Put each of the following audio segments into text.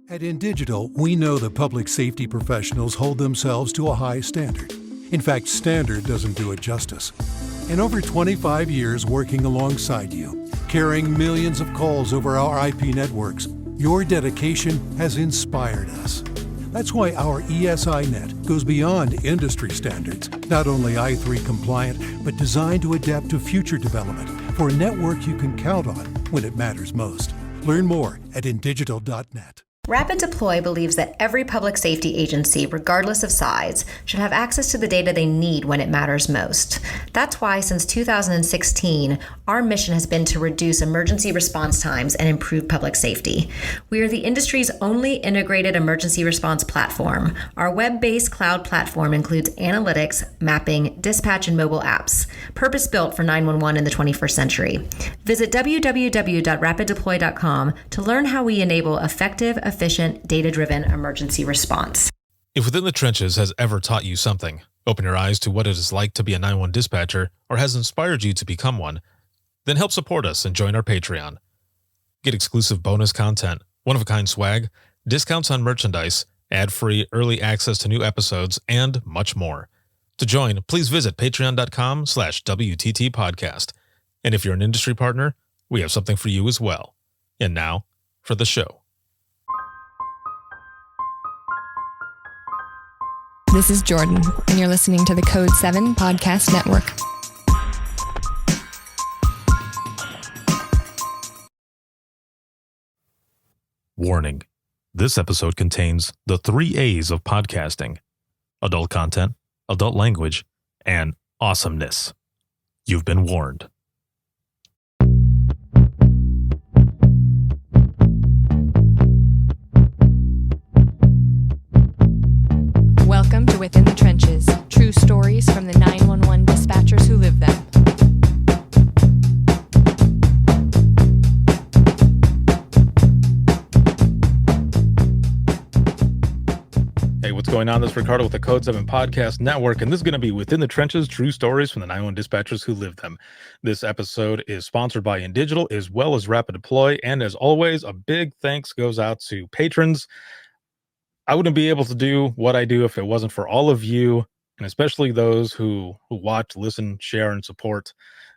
At InDigital, we know that public safety professionals hold themselves to a high standard. In fact, standard doesn't do it justice. In over 25 years working alongside you, carrying millions of calls over our IP networks, your dedication has inspired us. That's why our ESI Net goes beyond industry standards, not only i3 compliant, but designed to adapt to future development for a network you can count on when it matters most. Learn more at indigital.net. Rapid Deploy believes that every public safety agency, regardless of size, should have access to the data they need when it matters most. That's why, since 2016, our mission has been to reduce emergency response times and improve public safety. We are the industry's only integrated emergency response platform. Our web-based cloud platform includes analytics, mapping, dispatch, and mobile apps, purpose-built for 911 in the 21st century. Visit www.rapiddeploy.com to learn how we enable effective, efficient, data-driven emergency response. If Within the Trenches has ever taught you something, open your eyes to what it is like to be a 911 dispatcher, or has inspired you to become one, then help support us and join our Patreon. Get exclusive bonus content, one-of-a-kind swag, discounts on merchandise, ad-free early access to new episodes, and much more. To join, please visit patreon.com/WTT podcast. And if you're an industry partner, we have something for you as well. And now, for the show. This is Jordan, and you're listening to the Code 7 Podcast Network. Warning. This episode contains the 3 A's of podcasting: adult content, adult language, and awesomeness. You've been warned. Welcome to Within the Trenches, true stories from the 911 dispatchers who live them. Hey, what's going on? This is Ricardo with the Code 7 Podcast Network, and this is going to be Within the Trenches, true stories from the 911 dispatchers who live them. This episode is sponsored by InDigital as well as Rapid Deploy, and as always, a big thanks goes out to patrons. I wouldn't be able to do what I do if it wasn't for all of you, and especially those who watch, listen, share, and support.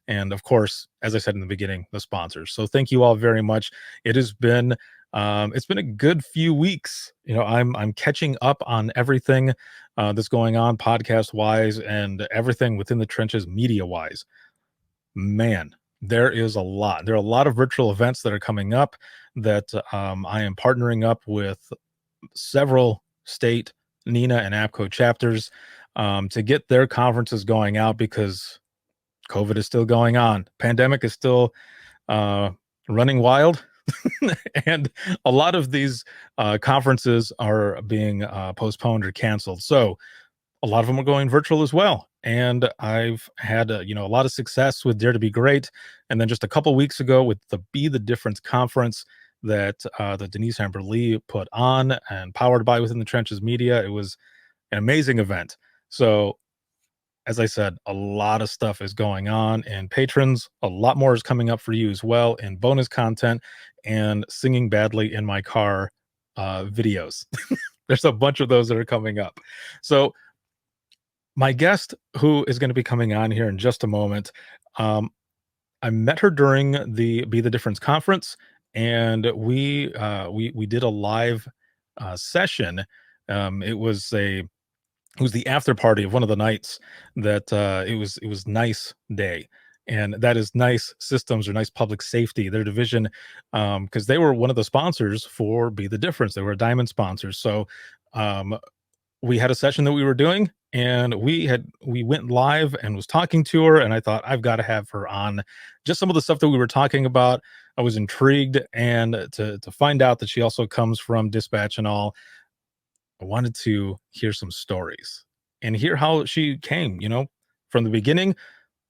And of course, as I said in the beginning, the sponsors. So thank you all very much. It has been it's been a good few weeks. You know, I'm catching up on everything that's going on podcast wise and everything within the trenches media wise. Man, there is a lot. There are a lot of virtual events that are coming up that I am partnering up with several state NENA and APCO chapters to get their conferences going out, because COVID is still going on. Pandemic is still running wild. And a lot of these conferences are being postponed or canceled. So a lot of them are going virtual as well. And I've had a lot of success with Dare to Be Great. And then just a couple weeks ago with the Be the Difference conference that Denise Amber Lee put on and powered by Within the Trenches Media. It was an amazing event. So as I said, a lot of stuff is going on, and patrons, a lot more is coming up for you as well, and bonus content and singing badly in my car videos. There's a bunch of those that are coming up. So my guest, who is going to be coming on here in just a moment, I met her during the Be the Difference conference, and we did a live session. It was the after party of one of the nights that it was Nice Day, and that is Nice Systems or Nice Public Safety, their division, because they were one of the sponsors for Be the Difference. They were a diamond sponsor. So we had a session that we were doing, and we went live and was talking to her, and I thought, I've got to have her on. Just some of the stuff that we were talking about, I was intrigued, and to find out that she also comes from dispatch and all, I wanted to hear some stories and hear how she came, from the beginning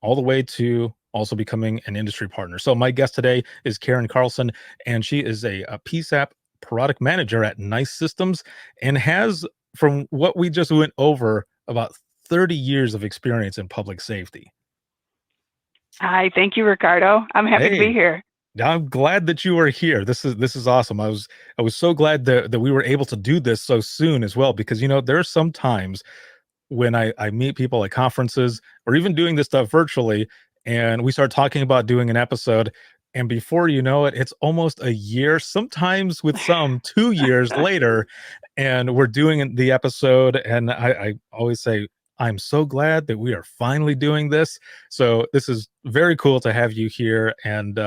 all the way to also becoming an industry partner. So my guest today is Karen Carlson, and she is a PSAP Product Manager at Nice Systems, and has, from what we just went over, about 30 years of experience in public safety. Hi, thank you, Ricardo. I'm happy to be here. I'm glad that you are here. This is awesome. I was so glad that we were able to do this so soon as well, because there are some times when I meet people at conferences or even doing this stuff virtually, and we start talking about doing an episode, and before you know it, it's almost a year, sometimes with some 2 years later, and we're doing the episode. And I always say, I'm so glad that we are finally doing this. So this is very cool to have you here, and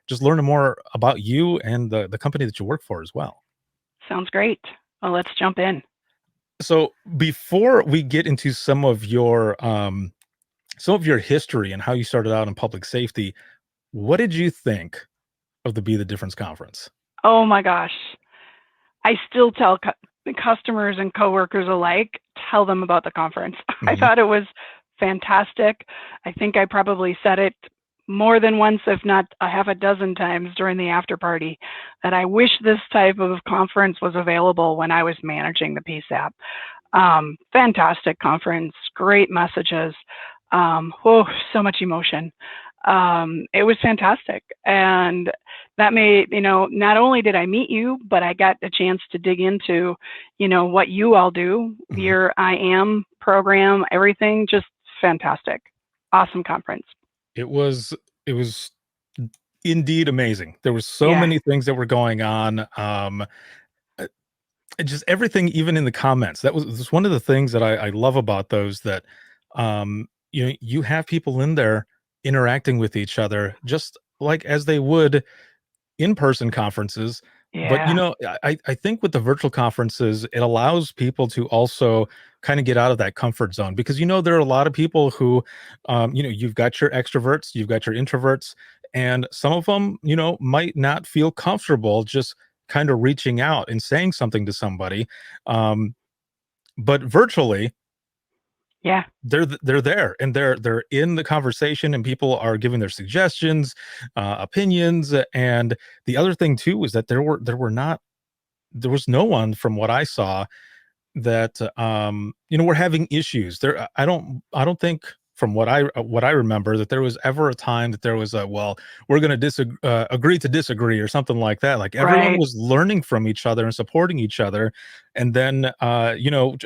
just learning more about you and the company that you work for as well. Sounds great. Well, let's jump in. So before we get into some of your history and how you started out in public safety, what did you think of the Be the Difference conference? Oh my gosh. I still tell customers and coworkers alike, tell them about the conference. I Mhm. thought it was fantastic. I think I probably said it more than once, if not a half a dozen times during the after party, that I wish this type of conference was available when I was managing the PSAP. Fantastic conference, great messages. So much emotion. It was fantastic. And that made, not only did I meet you, but I got a chance to dig into, what you all do, Mhm. your I Am program, everything, just fantastic. Awesome conference. It was indeed amazing. There was so Yeah, many things that were going on. Uh, just everything, even in the comments. That was one of the things that I love about those, that you have people in there interacting with each other just like as they would in-person conferences. But yeah, I think with the virtual conferences, it allows people to also kind of get out of that comfort zone, because there are a lot of people who you've got your extroverts, you've got your introverts, and some of them might not feel comfortable just kind of reaching out and saying something to somebody. Um, but virtually, yeah, they're there, and they're in the conversation, and people are giving their suggestions, opinions. And the other thing too is that there was no one, from what I saw, that we're having issues there. I don't think, from what I remember, that there was ever a time that there was a, well, we're going to agree to disagree or something like that. Like, everyone right. was learning from each other and supporting each other, and then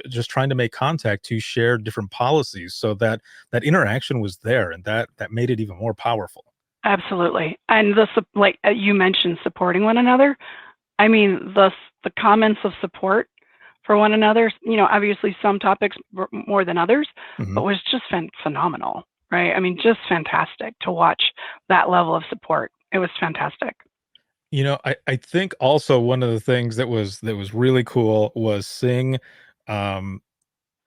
just trying to make contact to share different policies, so that that interaction was there, and that made it even more powerful. Absolutely. And like you mentioned, supporting one another. I mean, the comments of support for one another, obviously some topics more than others, Mhm. but was just phenomenal, right? I mean, just fantastic to watch that level of support. It was fantastic. I think also one of the things that was really cool was seeing um,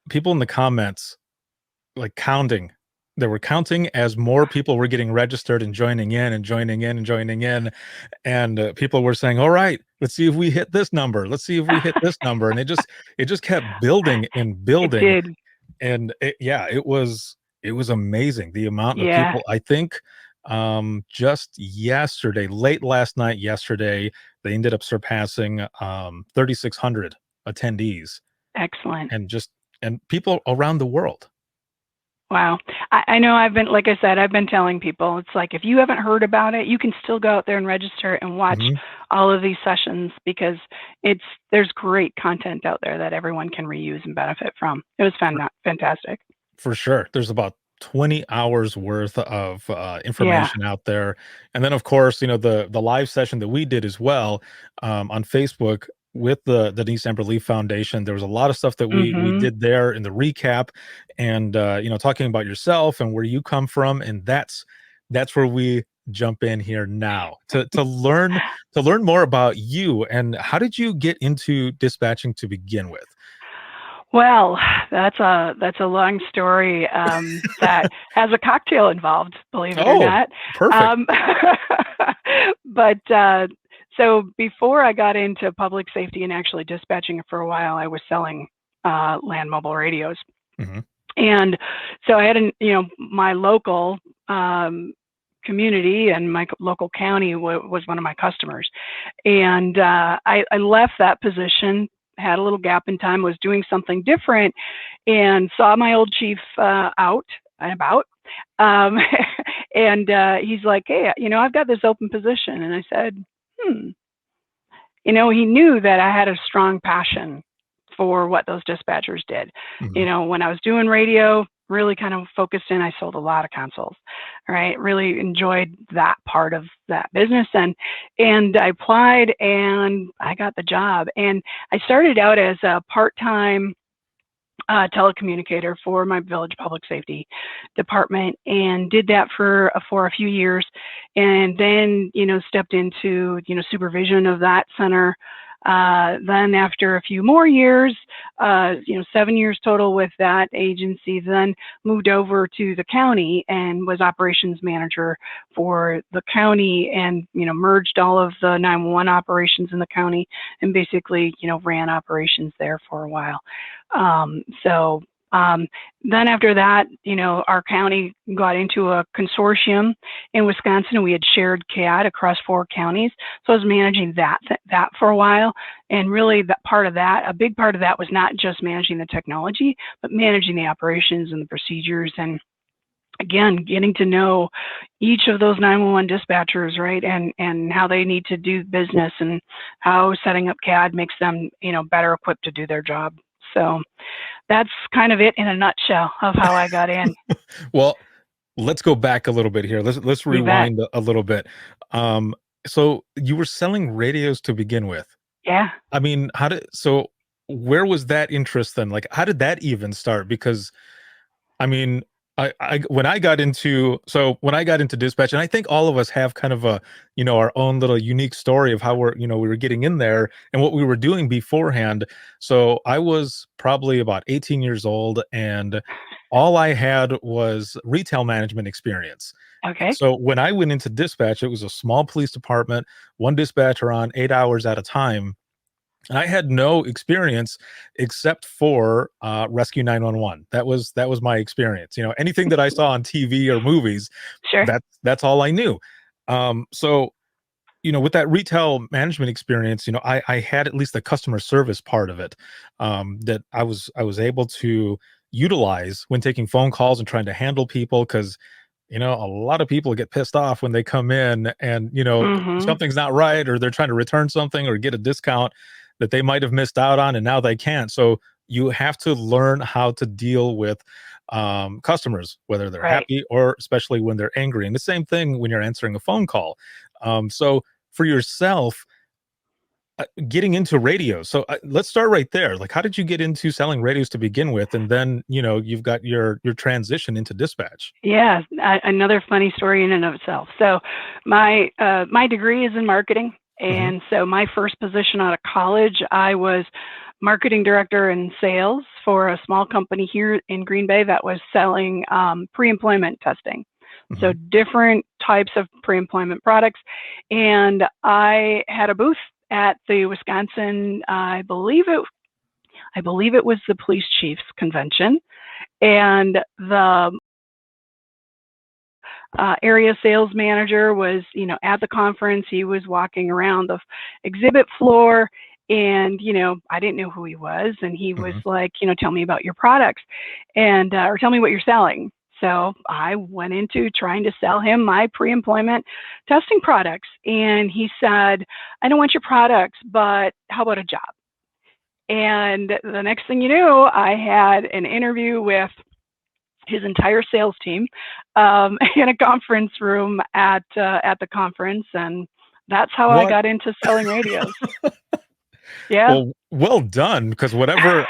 people in the comments, like, counting. They were counting as more people were getting registered and joining in and joining in and joining in, and people were saying, "All right, let's see if we hit this number. Let's see if we hit this number," and it just kept building and It building. did. And yeah, it was amazing, the amount of Yeah, people. I think just yesterday, late last night, yesterday, they ended up surpassing 3,600 attendees, excellent. and people around the world. Wow. I know like I said, I've been telling people, it's like, if you haven't heard about it, you can still go out there and register and watch Mhm. all of these sessions, because there's great content out there that everyone can reuse and benefit from. It was fantastic. For sure. There's about 20 hours worth of Yeah. information out there. And then, of course, the live session that we did as well, on Facebook with the Denise Amber Lee Foundation. There was a lot of stuff that we Mhm. did there in the recap, and talking about yourself and where you come from. And that's where we jump in here now to learn more about you. And how did you get into dispatching to begin with? Well, that's a long story, that has a cocktail involved, believe it or Oh, not. perfect. Um, but so before I got into public safety and actually dispatching for a while, I was selling land mobile radios. Hmm. And so I had my local community and my local county was one of my customers. And I left that position, had a little gap in time, was doing something different, and saw my old chief out and about. Um, And he's like, hey, I've got this open position. And I said, he knew that I had a strong passion for what those dispatchers did. Mhm. When I was doing radio, really kind of focused in, I sold a lot of consoles, right? Really enjoyed that part of that business. And I applied and I got the job. And I started out as a part-time telecommunicator for my village public safety department, and did that for a few years, and then stepped into supervision of that center. Then after a few more years, 7 years total with that agency, then moved over to the county and was operations manager for the county, and merged all of the 911 operations in the county, and basically ran operations there for a while. Then after that, our county got into a consortium in Wisconsin, and we had shared CAD across 4 counties. So I was managing that for a while. And really a big part of that was not just managing the technology, but managing the operations and the procedures, and again, getting to know each of those 911 dispatchers, right? And how they need to do business, and how setting up CAD makes them, better equipped to do their job. So that's kind of it in a nutshell of how I got in. Well, let's go back a little bit here. Let's You bet. rewind a little bit. So you were selling radios to begin with. Yeah. I mean, where was that interest then? Like, how did that even start? Because I mean, when I got into dispatch, and I think all of us have kind of a, our own little unique story of how we were getting in there and what we were doing beforehand. So I was probably about 18 years old, and all I had was retail management experience. Okay. So when I went into dispatch, it was a small police department, one dispatcher on 8 hours at a time. And I had no experience except for Rescue 911. That was my experience. Anything that I saw on TV or movies, Sure. that's all I knew. So with that retail management experience, I had at least the customer service part of it, that I was able to utilize when taking phone calls and trying to handle people, because a lot of people get pissed off when they come in and Mm-hmm. something's not right, or they're trying to return something or get a discount that they might have missed out on, and now they can't. So you have to learn how to deal with customers, whether they're Right. happy or especially when they're angry. And the same thing when you're answering a phone call. So for yourself, getting into radios. So let's start right there. Like, how did you get into selling radios to begin with, and then you've got your transition into dispatch? Yeah. Another funny story in and of itself. So my degree is in marketing. Hmm. And so my first position out of college, I was marketing director in sales for a small company here in Green Bay that was selling pre-employment testing. So Hmm. different types of pre-employment products. And I had a booth at the Wisconsin, I believe it was the police chiefs convention. And the area sales manager was, at the conference. He was walking around the exhibit floor, and, I didn't know who he was. And he was Hmm. like, tell me about your products, and, or tell me what you're selling. So I went into trying to sell him my pre-employment testing products. And he said, I don't want your products, but how about a job? And the next thing you knew, I had an interview with his entire sales team in a conference room at the conference, and that's how I What? got into selling radios. Yeah, Well done, because whatever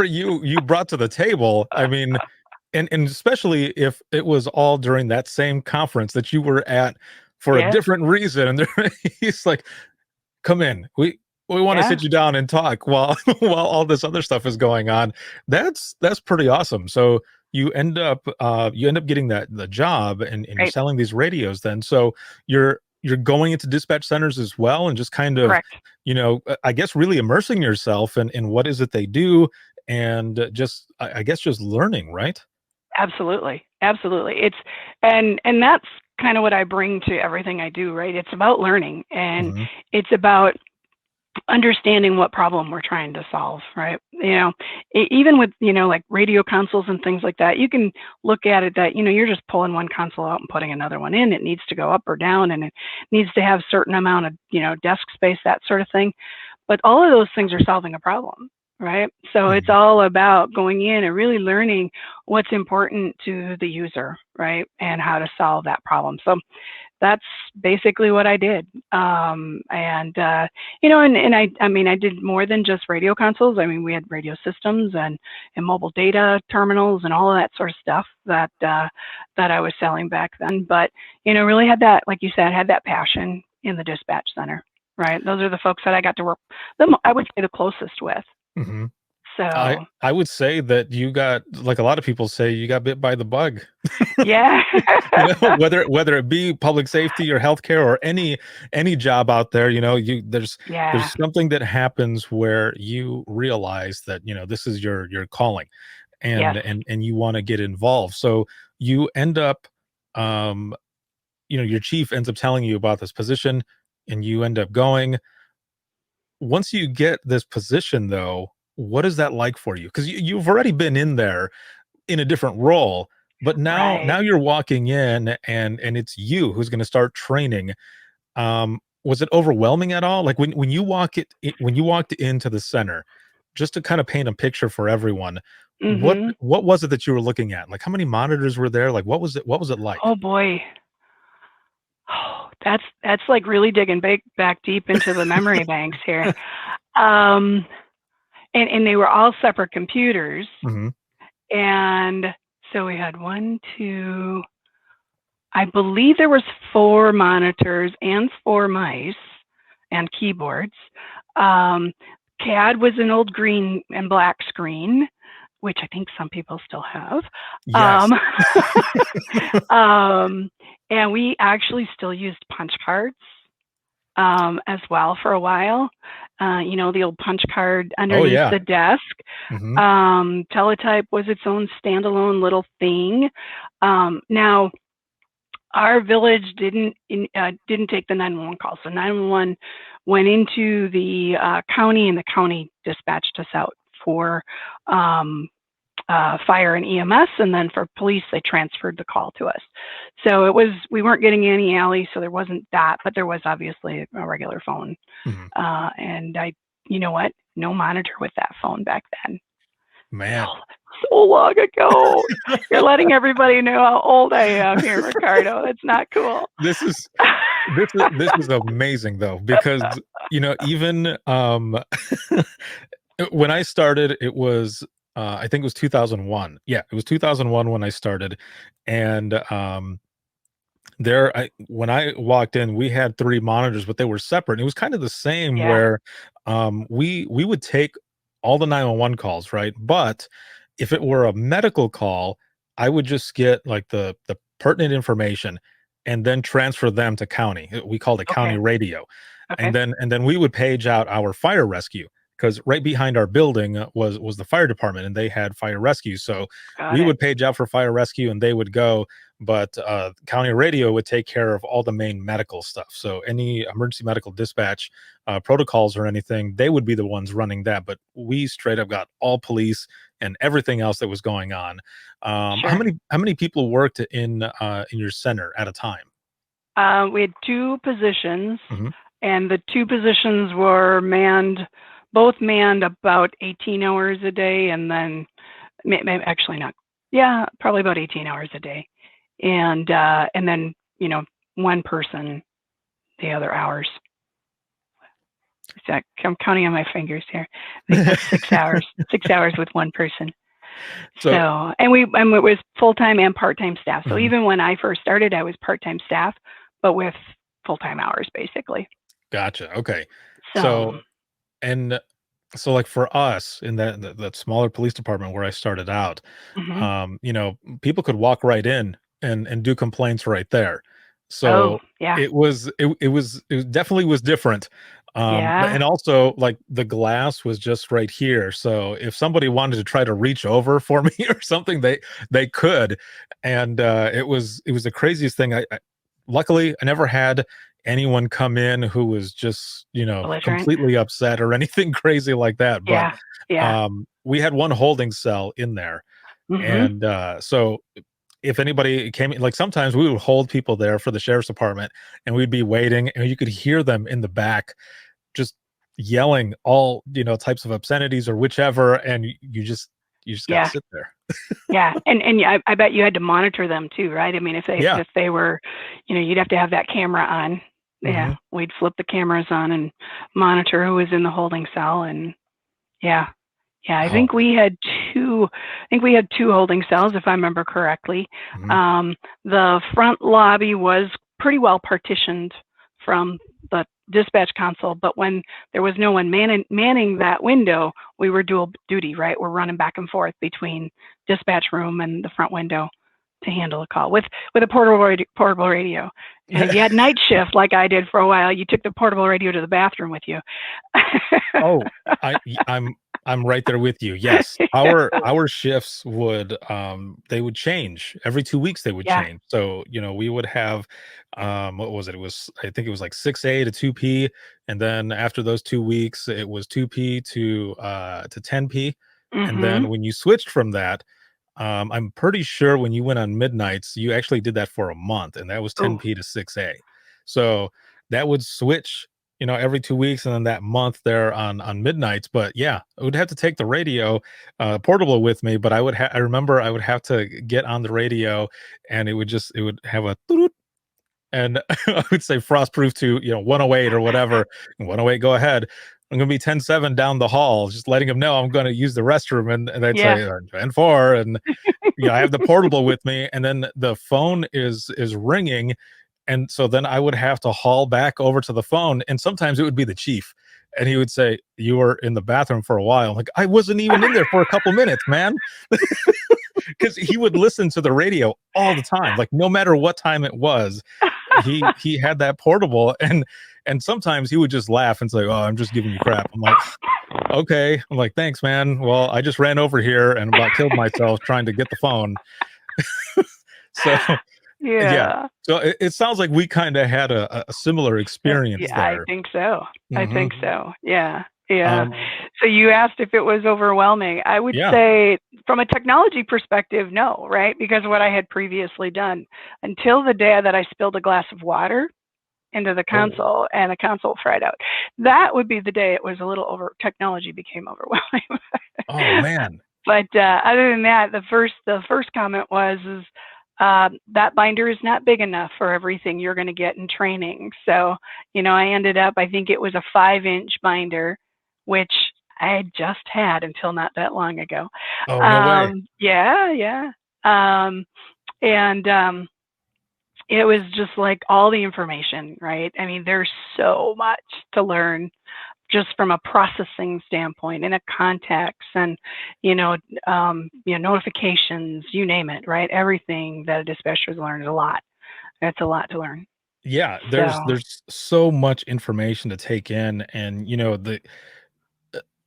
you brought to the table, I mean, and especially if it was all during that same conference that you were at for a yeah, different reason, and he's like, "Come in, we want to yeah, sit you down and talk while while all this other stuff is going on." That's pretty awesome. So you end up getting the job, and you're right, selling these radios then. So you're going into dispatch centers as well, and just kind of, correct. I guess really immersing yourself in what is it they do, and just I guess just learning, right? Absolutely, absolutely. And that's kind of what I bring to everything I do. Right, it's about learning, and Hmm. it's about understanding what problem we're trying to solve, right? Even with, like radio consoles and things like that, you can look at it that, you're just pulling one console out and putting another one in. It needs to go up or down, and it needs to have certain amount of, desk space, that sort of thing. But all of those things are solving a problem, right? So it's all about going in and really learning what's important to the user, right? And how to solve that problem. So that's basically what I did. I did more than just radio consoles. I mean, we had radio systems and mobile data terminals and all of that sort of stuff that I was selling back then. But, really had that, like you said, had that passion in the dispatch center, right? Those are the folks that I got to work I would say the closest with. Mm-hmm. So I would say that you got, like a lot of people say, you got bit by the bug. Yeah. whether it be public safety or healthcare or any job out there, there's something that happens where you realize that, this is your calling, and Yes. and you want to get involved. So you end up, your chief ends up telling you about this position, and you end up going. Once you get this position, though, what is that like for you? Because you've already been in there in a different role, but now you're walking in, and it's you who's going to start training. Was it overwhelming at all? Like when you walked into the center, just to kind of paint a picture for everyone, what was it that you were looking at? Like, how many monitors were there? Like, what was it like? Oh boy. Oh, that's like really digging back deep into the memory banks here. And they were all separate computers. And so we had I believe there was 4 monitors and 4 mice and keyboards. CAD was an old green and black screen, which I think some people still have. Yes. And we actually still used punch cards as well for a while. The old punch card underneath the desk. Teletype was its own standalone little thing. Now, our village didn't take the 911 call, so 911 went into the county, and the county dispatched us out for fire and EMS, and then for police, they transferred the call to us. So we weren't getting any alley, so there wasn't that, but there was obviously a regular phone. And you know what? No monitor with that phone back then. Man. So long ago. You're letting everybody know how old I am here, Ricardo. That's not cool. This is amazing, though, because even when I started, it was I think it was 2001. Yeah, it was 2001 when I started, and when I walked in, we had 3 monitors, but they were separate. And it was kind of the same where we would take all the 911 calls, right? But if it were a medical call, I would just get like the pertinent information and then transfer them to county. We called it county radio. And then we would page out our fire rescue, because right behind our building was the fire department, and they had fire rescue. So we would page out for fire rescue, and they would go, but county radio would take care of all the main medical stuff. So any emergency medical dispatch protocols or anything, they would be the ones running that. But we straight up got all police and everything else that was going on. How many people worked in your center at a time? We had 2 positions, and the 2 positions were both manned about 18 hours a day, and then actually not. Yeah, probably about 18 hours a day, and then one person the other hours. I'm counting on my fingers here. I think that's 6 hours. 6 hours with one person. So and it was full-time and part-time staff. So even when I first started, I was part-time staff, but with full-time hours, basically. Gotcha. Okay. So like for us in that smaller police department where I started out, people could walk right in and do complaints right there. So it definitely was different. And also, like, the glass was just right here, so if somebody wanted to try to reach over for me or something, they could. And it was the craziest thing. Luckily I never had anyone come in who was just, Belligerent. completely upset or anything crazy like that. But Yeah. Yeah. we had one holding cell in there. Hmm. And so if anybody came in, like sometimes we would hold people there for the sheriff's department and we'd be waiting and you could hear them in the back just yelling all, types of obscenities or whichever. And you just got to Yeah. sit there. Yeah. And I bet you had to monitor them too, right? I mean, Yeah. if they were, you'd have to have that camera on. Yeah. Hmm. We'd flip the cameras on and monitor who was in the holding cell. And yeah. Yeah. I Oh, think we had two holding cells, if I remember correctly. mhm. The front lobby was pretty well partitioned from the dispatch console, but when there was no one manning that window, we were dual duty, right? We're running back and forth between dispatch room and the front window to handle a call with a portable radio. And if you had night shift like I did for a while, you took the portable radio to the bathroom with you. Oh, I'm right there with you. Yes. Our shifts would they would change. Every 2 weeks they would Yeah. change. So, we would have what was it? It was, I think it was like 6A to 2P, and then after those 2 weeks it was 2P to 10P. And Hmm. then when you switched from that, I'm pretty sure when you went on midnights, you actually did that for a month, and that was Oh, 10P to 6A. So that would switch, every 2 weeks, and then that month there on midnights. But yeah, I would have to take the radio portable with me. But I remember I would have to get on the radio, and it would have a toot, and I would say frostproof to 108 or whatever. And 108, go ahead. I'm gonna be 10-7 down the hall, just letting them know I'm gonna use the restroom, and they'd yeah. say 10-4, and I have the portable with me, and then the phone is ringing, and so then I would have to haul back over to the phone, and sometimes it would be the chief, and he would say, "You were in the bathroom for a while." I'm like, I wasn't even in there for a couple minutes, man, because he would listen to the radio all the time, like no matter what time it was. He had that portable, and sometimes he would just laugh and say, "Oh, I'm just giving you crap." I'm like, okay. I'm like, thanks, man. Well, I just ran over here and about killed myself trying to get the phone. So yeah. Yeah. So it sounds like we kind of had a similar experience Yeah, I there. think so. I Hmm. think so. Yeah. Yeah. Um, So you asked if it was overwhelming. I would yeah. say from a technology perspective, no, right? Because what I had previously done until the day that I spilled a glass of water into the Oh, console and the console fried out. That would be the day it was a little technology became overwhelming. oh man. But other than that, the first comment is that binder is not big enough for everything you're going to get in training. So, I ended up, I think it was a 5-inch binder, which I had just had until not that long ago. Oh, no way. Yeah, yeah. And it was just like all the information, right? I mean, there's so much to learn just from a processing standpoint and a context and notifications, you name it, right? Everything that a dispatcher learns a lot. That's a lot to learn. Yeah, So, there's so much information to take in, and the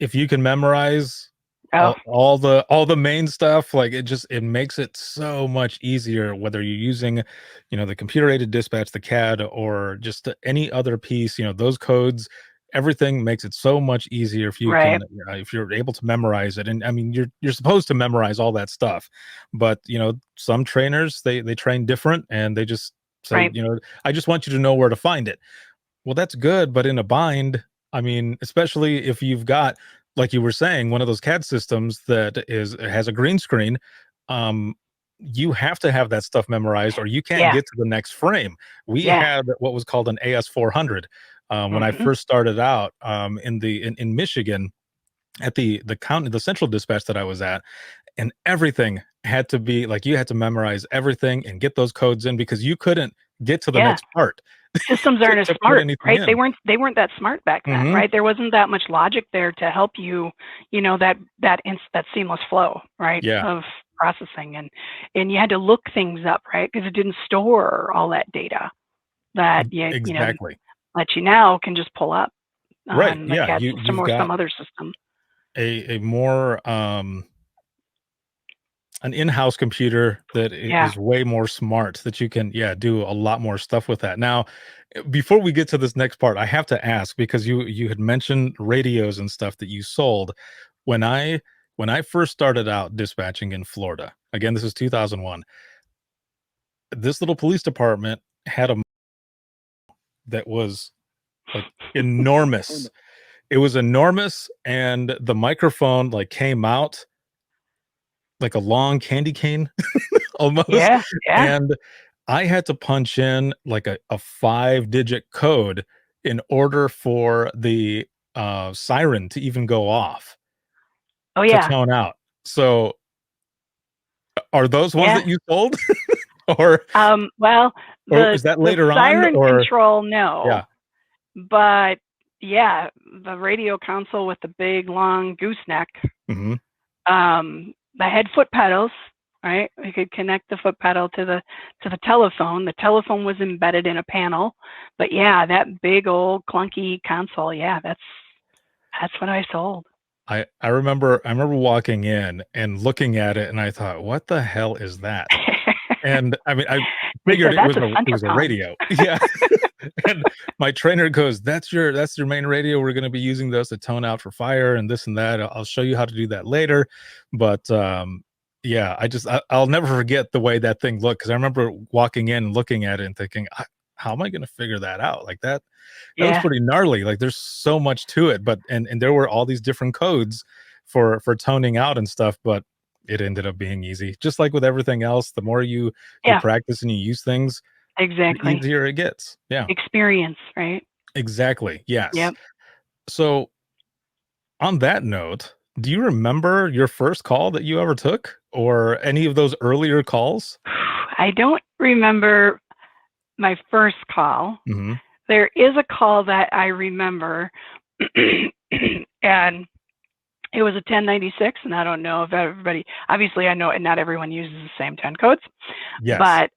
if you can memorize oh all the main stuff, like it makes it so much easier, whether you're using the computer aided dispatch, the CAD, or just any other piece, those codes, everything makes it so much easier if you right, can, if you're able to memorize it. And I mean, you're supposed to memorize all that stuff, but some trainers, they train different, and they just say, right, I just want you to know where to find it. Well, that's good, but in a bind, I mean, especially if you've got, like you were saying, one of those CAD systems that has a green screen, um, you have to have that stuff memorized, or you can't yeah, get to the next frame. We yeah, had what was called an AS400 when I hmm, first started out in Michigan at the central dispatch that I was at, and everything had to be like you had to memorize everything and get those codes in because you couldn't get to the yeah. next part Systems aren't as to put smart, anything right? in. They weren't that smart back then, Hmm. right? There wasn't that much logic there to help you, that seamless flow, right, Yeah, of processing, and you had to look things up, right, because it didn't store all that data that exactly. that you now can just pull up Right. on the Yeah. CAD system You've or some got other system. a more, an in-house computer that Yeah. is way more smart, that you can, do a lot more stuff with that. Now, before we get to this next part, I have to ask, because you had mentioned radios and stuff that you sold. When I first started out dispatching in Florida, again, this is 2001, this little police department had a that was like enormous. It was enormous, and the microphone like came out like a long candy cane almost. Yeah. Yeah. And I had to punch in like a 5-digit code in order for the siren to even go off, Oh to yeah. tone out. So are those ones Yeah. that you sold? or Well, or the is that the later on? siren Or control, no, yeah. but yeah, the radio console with the big long gooseneck. Hmm. I had foot pedals, right? We could connect the foot pedal to the telephone. The telephone was embedded in a panel, but yeah, that big old clunky console. Yeah, that's what I sold. I remember walking in and looking at it, and I thought, what the hell is that? And I mean, I They figured said it that's was a a Centricom. radio. Yeah. And my trainer goes, that's your main radio. We're going to be using those to tone out for fire and this and that. I'll show you how to do that later. But yeah, I'll never forget the way that thing looked, because I remember walking in and looking at it and thinking, how am I going to figure that out? Like that was Yeah, pretty gnarly. Like there's so much to it, but and there were all these different codes for toning out and stuff, but it ended up being easy. Just like with everything else, the more you yeah, practice and you use things, the exactly. easier it gets. Yeah, Experience, right? exactly. Yes. Yep. So on that note, do you remember your first call that you ever took, or any of those earlier calls? I don't remember my first call. Hmm. There is a call that I remember, and it was a 1096, and I don't know if everybody, obviously I know not everyone uses the same 10 codes, Yes. but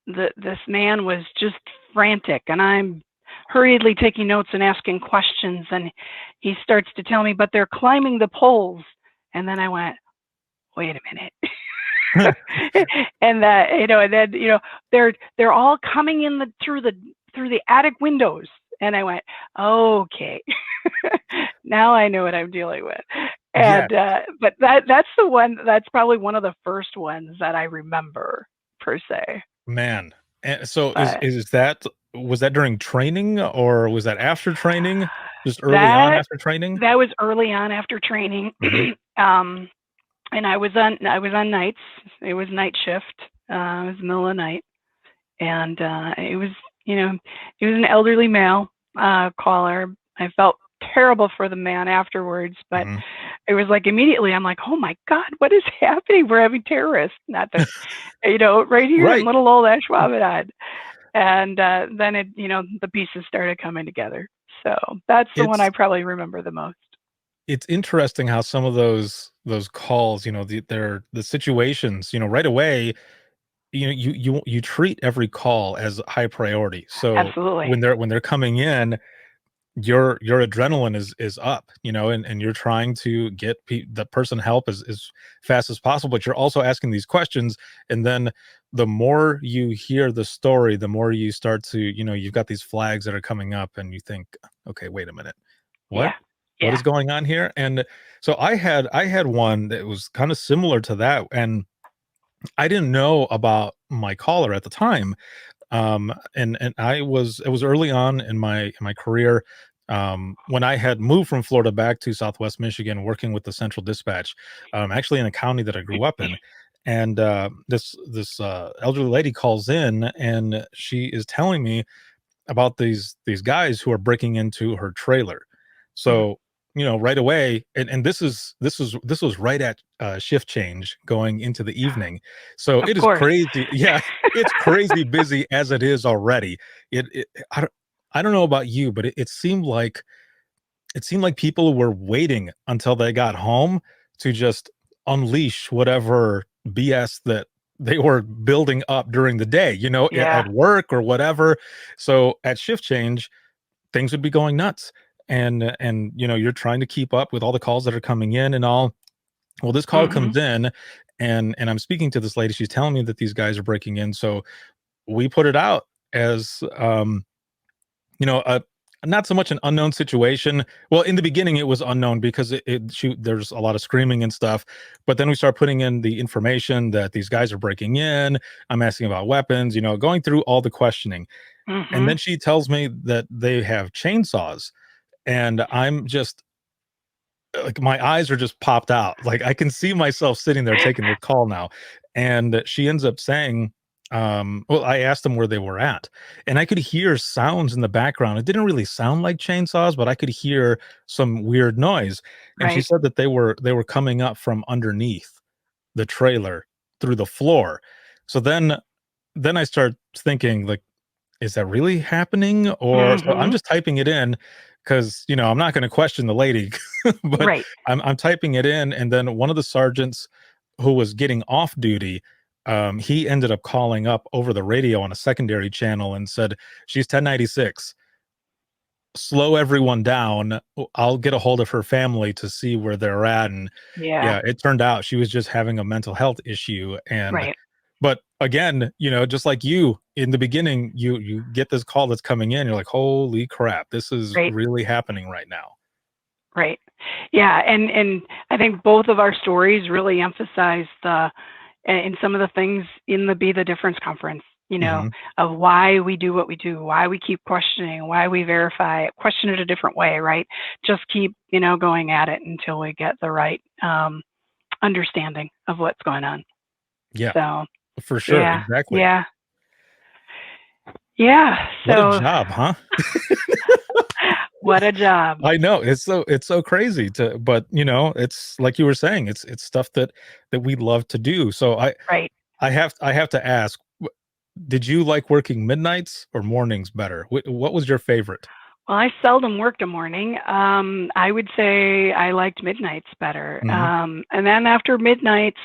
this man was just frantic, and I'm hurriedly taking notes and asking questions, and he starts to tell me, but they're climbing the poles. And then I went, wait a minute. And that, and then, they're all coming in through the attic windows. And I went, okay. Now I know what I'm dealing with. Yeah, And but that's probably one of the first ones that I remember, per se. man. And so But was that during training, or was that after training? Just early on that after training? that was early on after training. Hmm. um and I was on nights. It was night shift. It was the middle of the night, and it was an elderly male caller. I felt terrible for the man afterwards, but Hmm. it was like immediately I'm like, oh my God, what is happening? We're having terrorists. Not that, right here in Right. little old Ashwaubenon. And then the pieces started coming together. So that's the one I It's probably remember the most. it's interesting how some of those calls, they're the situations, right away, you treat every call as high priority. So Absolutely. when they're coming in, your adrenaline is up, and you're trying to get the person help as fast as possible, but you're also asking these questions. And then the more you hear the story, the more you start to, you've got these flags that are coming up, and you think, okay, wait a minute, what Yeah. what Yeah. is going on here? And so I had one that was kind of similar to that, and I didn't know about my caller at the time. And it was early on in my career, when I had moved from Florida back to Southwest Michigan, working with the Central Dispatch, actually in a county that I grew up in. And this elderly lady calls in, and she is telling me about these guys who are breaking into her trailer. Mhm. So, right away, and this was right at shift change going into the evening. So Of it is course. crazy. Yeah, it's crazy busy as it is already. It I don't know about you, but it seemed like people were waiting until they got home to just unleash whatever BS that they were building up during the day, Yeah. at work or whatever. So at shift change, things would be going nuts. And you're trying to keep up with all the calls that are coming in and all. Well, this call comes in, and I'm speaking to this lady. She's telling me that these guys are breaking in. So we put it out as, a not so much an unknown situation. Well, in the beginning, it was unknown because there's a lot of screaming and stuff. But then we start putting in the information that these guys are breaking in. I'm asking about weapons, going through all the questioning. And then she tells me that they have chainsaws. And I'm just like, my eyes are just popped out. Like, I can see myself sitting there taking the call now. And she ends up saying, well, I asked them where they were at, and I could hear sounds in the background. It didn't really sound like chainsaws, but I could hear some weird noise. And she Right. said that they were coming up from underneath the trailer through the floor. So then I start thinking, like, is that really happening? Or so I'm just typing it in because I'm not going to question the lady, but Right. I'm typing it in, and then one of the sergeants who was getting off duty, he ended up calling up over the radio on a secondary channel and said, "She's 1096. Slow everyone down. I'll get a hold of her family to see where they're at." And Yeah. yeah, it turned out she was just having a mental health issue. And Right. but again, just like you in the beginning, you get this call that's coming in, you're like, holy crap, this is Right. really happening right now. Right. Yeah. And I think both of our stories really emphasize in some of the things in the Be the Difference conference, Hmm. of why we do what we do, why we keep questioning, why we verify, question it a different way, right? Just keep, going at it until we get the right understanding of what's going on. Yeah, So, for sure. yeah, Exactly. yeah, yeah. What a So, job, huh? what a job. I know, it's so crazy but it's like you were saying, it's stuff that we love to do. So Right. I have to ask, did you like working midnights or mornings better? What was your favorite? Well, I seldom worked a morning. I would say I liked midnights better. Hmm. And then after midnights,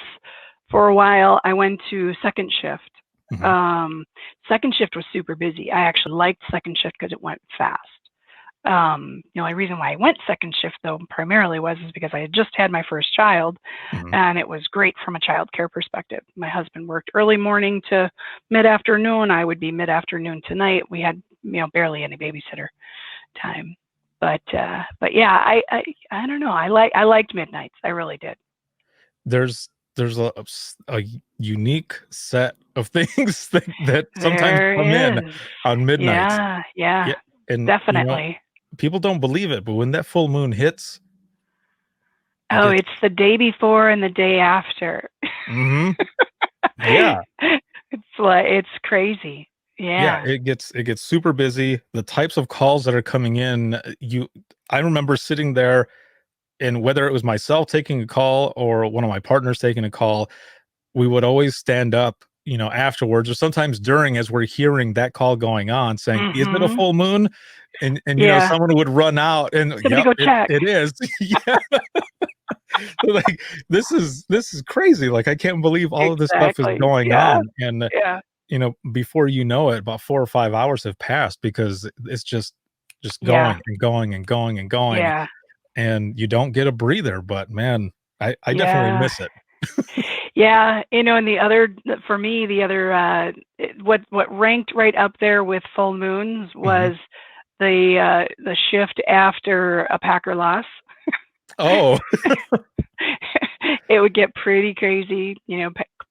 for a while, I went to second shift. Hmm. Um, Second shift was super busy. I actually liked second shift because it went fast. The only reason why I went second shift, though, primarily is because I had just had my first child, Hmm. and it was great from a child care perspective. My husband worked early morning to mid afternoon. I would be mid afternoon to night. We had, barely any babysitter time. But yeah, I don't know. I liked midnights. I really did. There's a unique set of things that sometimes come in There is. on midnights. Yeah, yeah, Yeah, and definitely. people don't believe it, but when that full moon hits, it Oh, gets. it's the day before and the day after. Hmm. Yeah. It's crazy. Yeah, Yeah. it gets super busy. The types of calls that are coming in, I remember sitting there, and whether it was myself taking a call or one of my partners taking a call, we would always stand up, afterwards or sometimes during, as we're hearing that call going on, saying, "Is it a Mhm. full moon?" And Yeah. someone would run out and, Somebody "Yep, go it check. it is." Yeah. Like, this is crazy. Like, I can't believe all of this stuff is Exactly. going Yeah. on. And Yeah. before you know it, about 4 or 5 hours have passed because it's just Yeah. going and going and going and going, Yeah. and you don't get a breather. But man, I definitely Yeah. miss it. Yeah, and the other for me, the other what ranked right up there with full moons Mhm. was the shift after a Packer loss. Oh. It would get pretty crazy.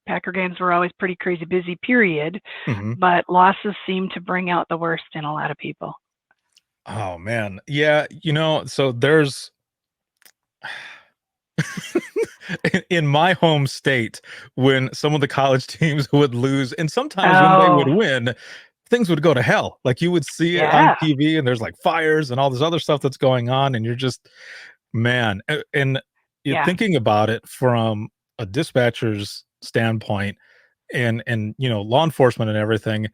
Packer games were always pretty crazy busy, period. Mhm. But losses seem to bring out the worst in a lot of people. Oh, man. Yeah, so there's in my home state, when some of the college teams would lose, and sometimes when they would Oh, win, things would go to hell. Like, you would see it on yeah, TV, and there's, like, fires and all this other stuff that's going on, and you're just, man, and you're yeah, thinking about it from a dispatcher's standpoint, and law enforcement and everything.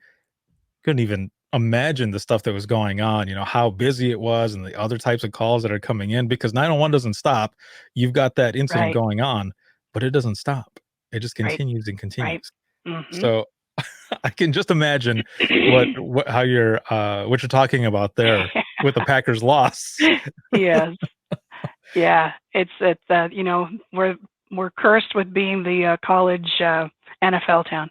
Couldn't even imagine the stuff that was going on, how busy it was and the other types of calls that are coming in, because 911 doesn't stop. You've got that incident right, going on, but it doesn't stop. It just right, continues and right. continues. Mhm. So I can just imagine what you're talking about there with the Packers loss. Yes. Yeah, it's where we're cursed with being the college NFL town.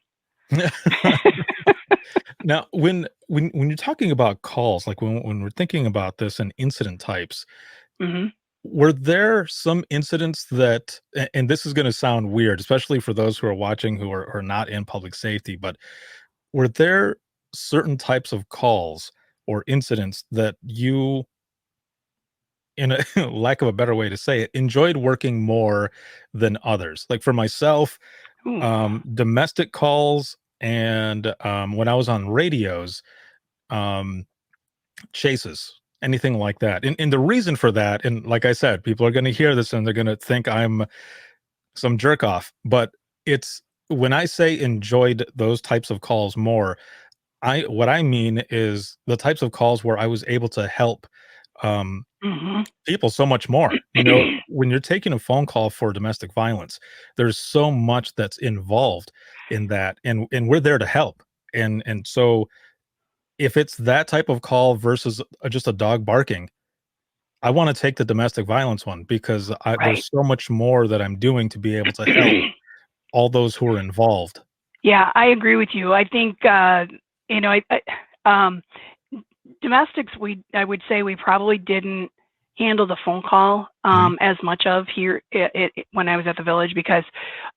Now, when you're talking about calls, like when we're thinking about this and incident types, Hmm. were there some incidents that, and this is going to sound weird, especially for those who are watching who are not in public safety, but were there certain types of calls or incidents that you, in a lack of a better way to say it, enjoyed working more than others? Like for myself, Ooh. domestic calls and when I was on radios, um, chases, anything like that. And the reason for that, and like I said, people are going to hear this and they're going to think I'm some jerk off, but it's when I say enjoyed those types of calls more, what I mean is the types of calls where I was able to help um, Hmm. people so much more. You know, when you're taking a phone call for domestic violence, there's so much that's involved in that, and we're there to help. And so if it's that type of call versus just a dog barking, I want to take the domestic violence one because Right. there's so much more that I'm doing to be able to help all those who are involved. Yeah, I agree with you. I think um, domestics. I would say we probably didn't handle the phone call Mhm. as much of here when I was at the village because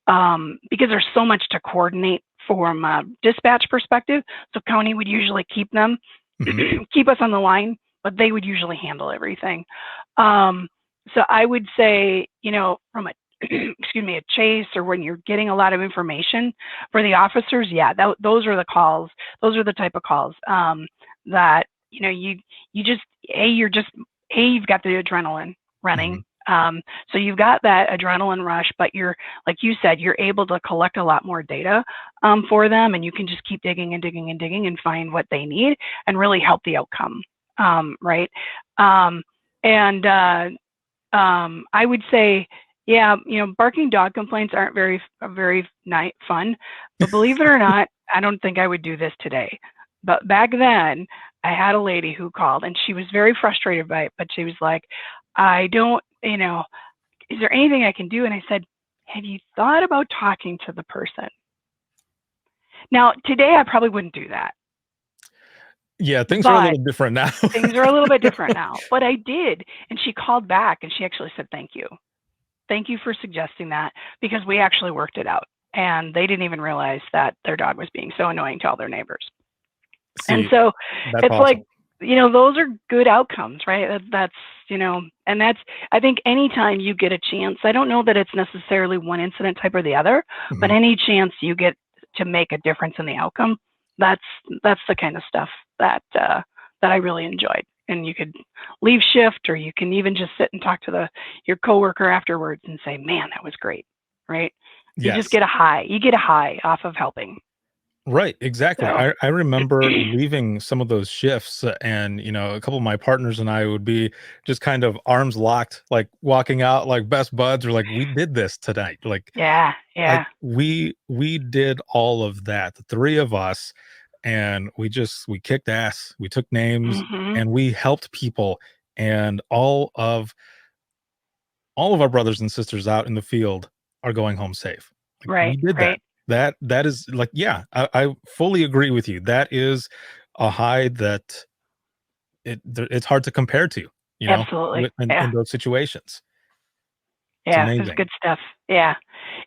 there's so much to coordinate from a dispatch perspective. So county would usually keep them Mhm. keep us on the line, but they would usually handle everything. So I would say, from a excuse me, a chase or when you're getting a lot of information for the officers, yeah, those are the calls. Those are the type of calls that you just you've got the adrenaline running. Mhm. So you've got that adrenaline rush, but you're, like you said, you're able to collect a lot more data for them, and you can just keep digging and digging and digging and find what they need and really help the outcome, right? Um, and I would say, yeah, barking dog complaints aren't very fun, but believe it or not, I don't think I would do this today. But back then, I had a lady who called, and she was very frustrated by it, but she was like, I don't, is there anything I can do? And I said, have you thought about talking to the person? Now, today, I probably wouldn't do that, Yeah, things are a but little different now. things are a little bit different now. But I did, and she called back, and she actually said, thank you. Thank you for suggesting that, because we actually worked it out, and they didn't even realize that their dog was being so annoying to all their neighbors. And See, so that's it's like, awesome. those are good outcomes, right? And that's, I think anytime you get a chance, I don't know that it's necessarily one incident type or the other, but Mhm. any chance you get to make a difference in the outcome, that's the kind of stuff that I really enjoyed. And you could leave shift, or you can even just sit and talk to your coworker afterwards and say, man, that was great, right? You just Yes. get a high. You get a high off of helping. Right, exactly. So, I remember leaving some of those shifts, and, a couple of my partners and I would be just kind of arms locked, like, walking out like best buds, or like, "We did this tonight." yeah, Like, yeah. we did all of that, the 3 of us, and we kicked ass, we took names, Hmm. and we helped people, and all of our brothers and sisters out in the field are going home safe. Like, we Right, did that. right. That is like, yeah, I fully agree with you. That is a high that it's hard to compare to, Absolutely. in Yeah. those situations. It's Yeah, it was amazing. good stuff. Yeah.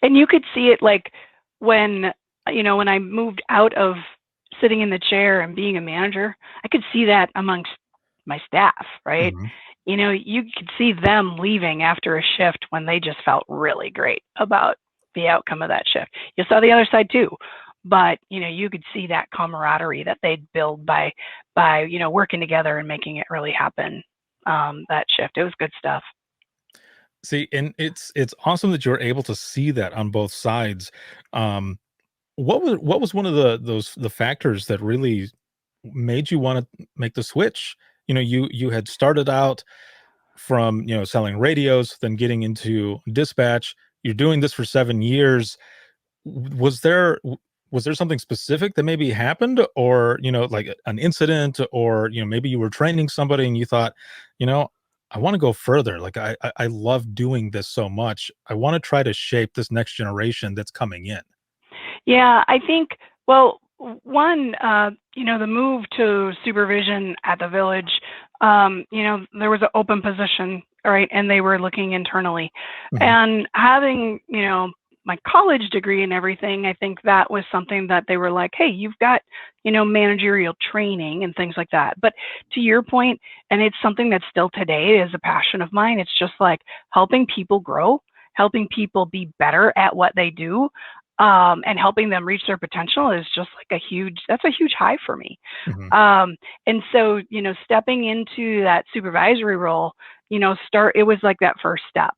And you could see it like when, when I moved out of sitting in the chair and being a manager, I could see that amongst my staff, right? Mhm. You could see them leaving after a shift when they just felt really great about the outcome of that shift. You saw the other side too, but you could see that camaraderie that they'd build by working together and making it really happen. That shift, it was good stuff. See, and it's awesome that you're able to see that on both sides. Um, what was one of the factors that really made you wanna make the switch? You had started out from, selling radios, then getting into dispatch. You're doing this for 7 years. Was there something specific that maybe happened, or, like an incident, or, maybe you were training somebody and you thought, you know, I want to go further. Like I love doing this so much. I want to try to shape this next generation that's coming in. Yeah, I think, well, one, the move to supervision at the village, there was an open position, right? And they were looking internally. Mhm. And having, my college degree and everything, I think that was something that they were like, hey, you've got, managerial training and things like that. But to your point, and it's something that still today is a passion of mine, it's just like helping people grow, helping people be better at what they do, and helping them reach their potential is just like that's a huge high for me. Mhm. And so, stepping into that supervisory role, it was like that first step,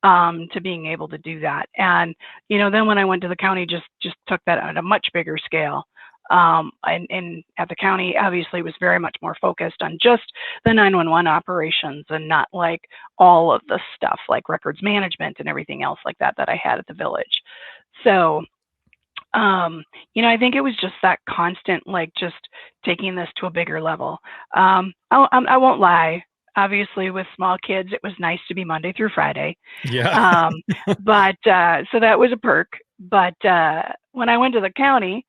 to being able to do that. And, then when I went to the county, just took that on a much bigger scale. And at the county, obviously, was very much more focused on just the 911 operations and not like all of the stuff like records management and everything else like that I had at the village. So, I think it was just that constant, like just taking this to a bigger level. I won't lie. Obviously, with small kids, it was nice to be Monday through Friday. Yeah. Um, but so that was a perk. But when I went to the county,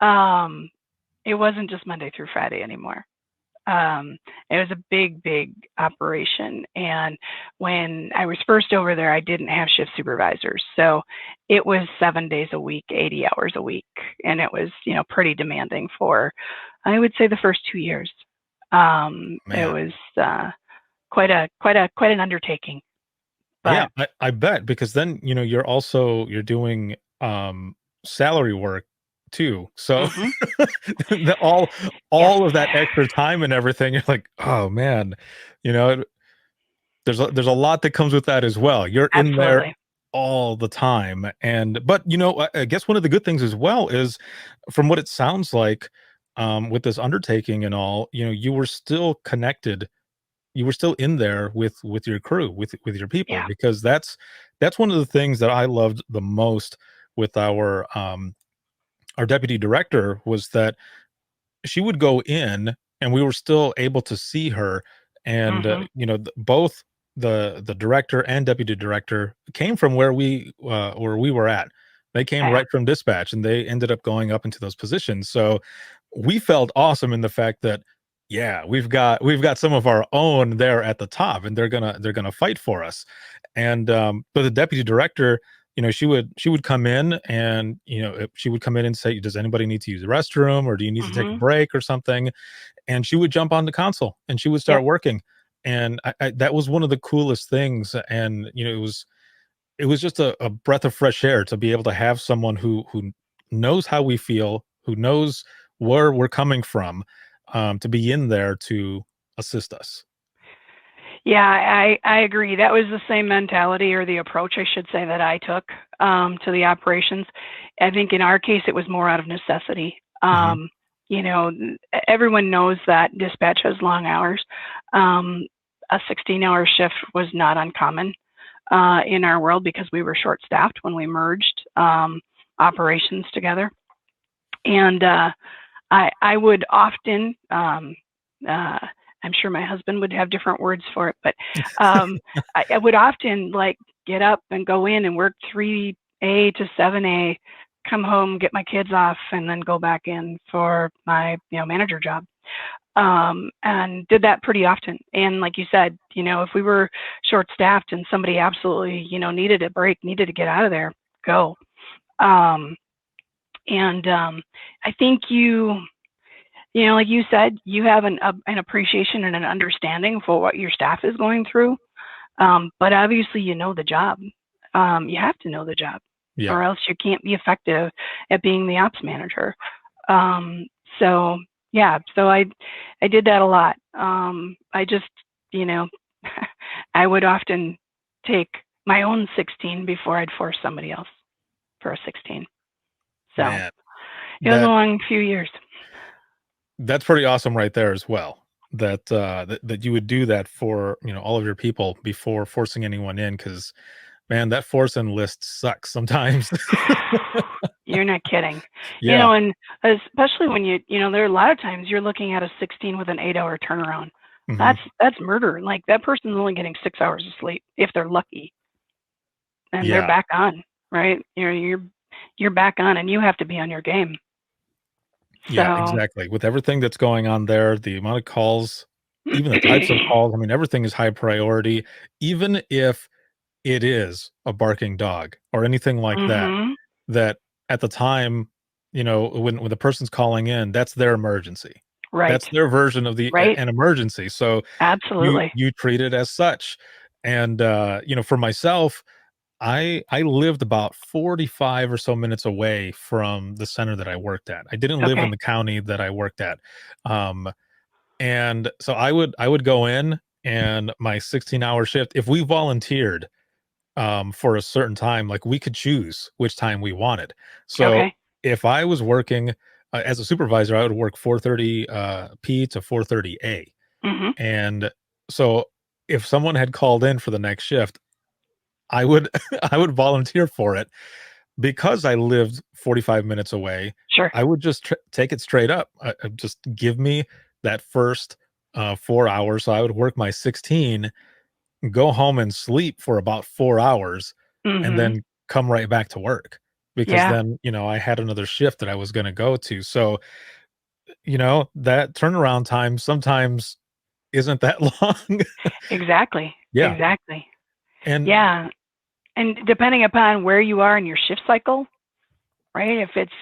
it wasn't just Monday through Friday anymore. It was a big operation. And when I was first over there, I didn't have shift supervisors. So it was 7 days a week, 80 hours a week. And it was, pretty demanding for, I would say, the first 2 years. It Man. was quite an undertaking. Yeah, But I bet, because then, you're doing salary work too. So mhm, the, yes, all of that extra time and everything, you're like, oh man, you know, there's a lot that comes with that as well. You're in there absolutely. all the time. And but I guess one of the good things as well is, from what it sounds like, with this undertaking and all, you were still connected, you were still in there with your crew, with your people, Yeah. because that's one of the things that I loved the most with our deputy director, was that she would go in and we were still able to see her. And Mhm. both the director and deputy director came from where we were at. They came Yeah. right from dispatch, and they ended up going up into those positions. So we felt awesome in the fact that, yeah, we've got some of our own there at the top, and they're gonna fight for us. And but the deputy director, she would come in, and she would come in and say, does anybody need to use the restroom, or do you need to take a Mhm. break or something? And she would jump on the console and she would Yep. start working. And that was one of the coolest things. And it was just a breath of fresh air to be able to have someone who knows how we feel, who knows where we're coming from, to be in there to assist us. Yeah, I agree. That was the same mentality, or the approach, I should say, that I took, to the operations. I think in our case, it was more out of necessity. Hmm. Everyone knows that dispatch has long hours. A 16-hour shift was not uncommon in our world, because we were short-staffed when we merged operations together. And I would often, I'm sure my husband would have different words for it, but um, I would often like get up and go in and work 3A to 7A, come home, get my kids off, and then go back in for my manager job. And did that pretty often. And like you said, if we were short staffed and somebody absolutely needed a break, needed to get out of there, go. Um, and I think like you said, you have an appreciation and an understanding for what your staff is going through. But obviously, the job. You have to know the job, Yeah. or else you can't be effective at being the ops manager. So yeah, so I did that a lot. I just, you know, I would often take my own 16 before I'd force somebody else for a 16. So Man, it was a that long few years. that's pretty awesome right there as well. That you would do that for, all of your people before forcing anyone in, because man, that force enlist sucks sometimes. You're not kidding. Yeah. And especially when there are a lot of times you're looking at a 16 with an 8-hour turnaround. Mhm. That's murder. Like, that person's only getting 6 hours of sleep if they're lucky, and they're Yeah. back on, right? You're back on, and you have to be on your game. Yeah, So exactly. With everything that's going on there, the amount of calls, even the types of calls, I mean, everything is high priority, even if it is a barking dog or anything like that, Mhm. that at the time, when the person's calling in, that's their emergency. Right. That's their version of Right. an emergency. So Absolutely. you treat it as such. And for myself, I lived about 45 or so minutes away from the center that I worked at. I didn't live in Okay. the county that I worked at. Um, and so I would go in, and my 16-hour shift, if we volunteered for a certain time, like, we could choose which time we wanted. So Okay. if I was working as a supervisor, I would work 4:30 p to 4:30 a. Mhm. And so if someone had called in for the next shift, I would I would volunteer for it because I lived 45 minutes away. Sure. I would just take it straight up. Just give me that first 4 hours. So I would work my 16, go home and sleep for about 4 hours, and Mhm. then come right back to work, because Yeah. then, I had another shift that I was going to go to. So, that turnaround time sometimes isn't that long. Exactly. Yeah. Exactly. And Yeah. And depending upon where you are in your shift cycle, right? If it's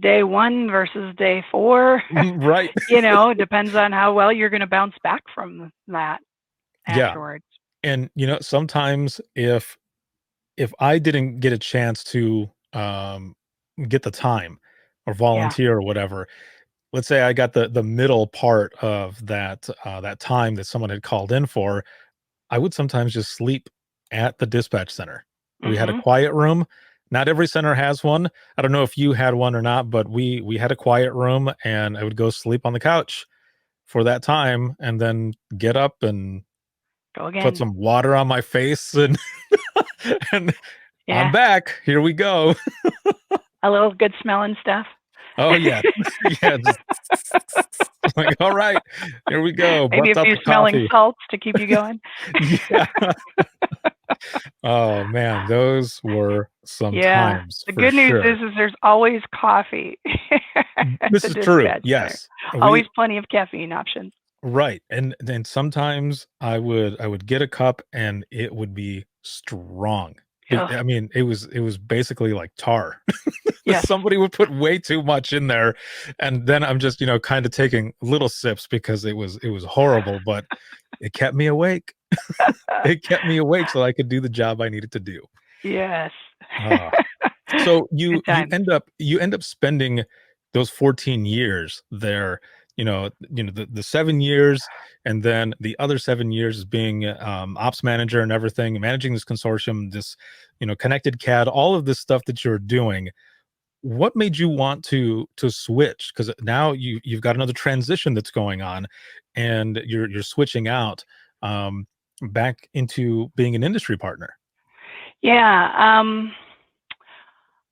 day 1 versus day 4, right. it depends on how well you're gonna bounce back from that Yeah. afterwards. And, sometimes if I didn't get a chance to get the time or Yeah. volunteer or whatever, let's say I got the middle part of that time that someone had called in for, I would sometimes just sleep at the dispatch center. We had a Mhm. quiet room. Not every center has one. I don't know if you had one or not, but we had a quiet room, and I would go sleep on the couch for that time, and then get up and Go put again. some water on my face, and and I'm Yeah. back. Here we go. A little good smelling stuff. Oh, yeah. Yeah, just like, "All right, here we go. Maybe a Bust out few the smelling coffee." salts to keep you going. Yeah. Oh, man, those were some Yeah. times The for good news sure. is there's always coffee at This the is true, dispatch center. yes. Always We plenty of caffeine options. Right, and then sometimes I would get a cup, and it would be strong. Ugh. I mean, it was basically like tar. Yes. Somebody would put way too much in there, and then I'm just, kinda taking little sips because it was horrible, but it kept me awake. It kept me awake so I could do the job I needed to do. Yes. Ah. So you Good you times. end up you end up spending those 14 years there, the 7 years, and then the other 7 years as being, ops manager and everything, managing this consortium, this, connected CAD, all of this stuff that you're doing. What made you want to switch? Because now you've got another transition that's going on, and you're switching out, um, back into being an industry partner. Yeah.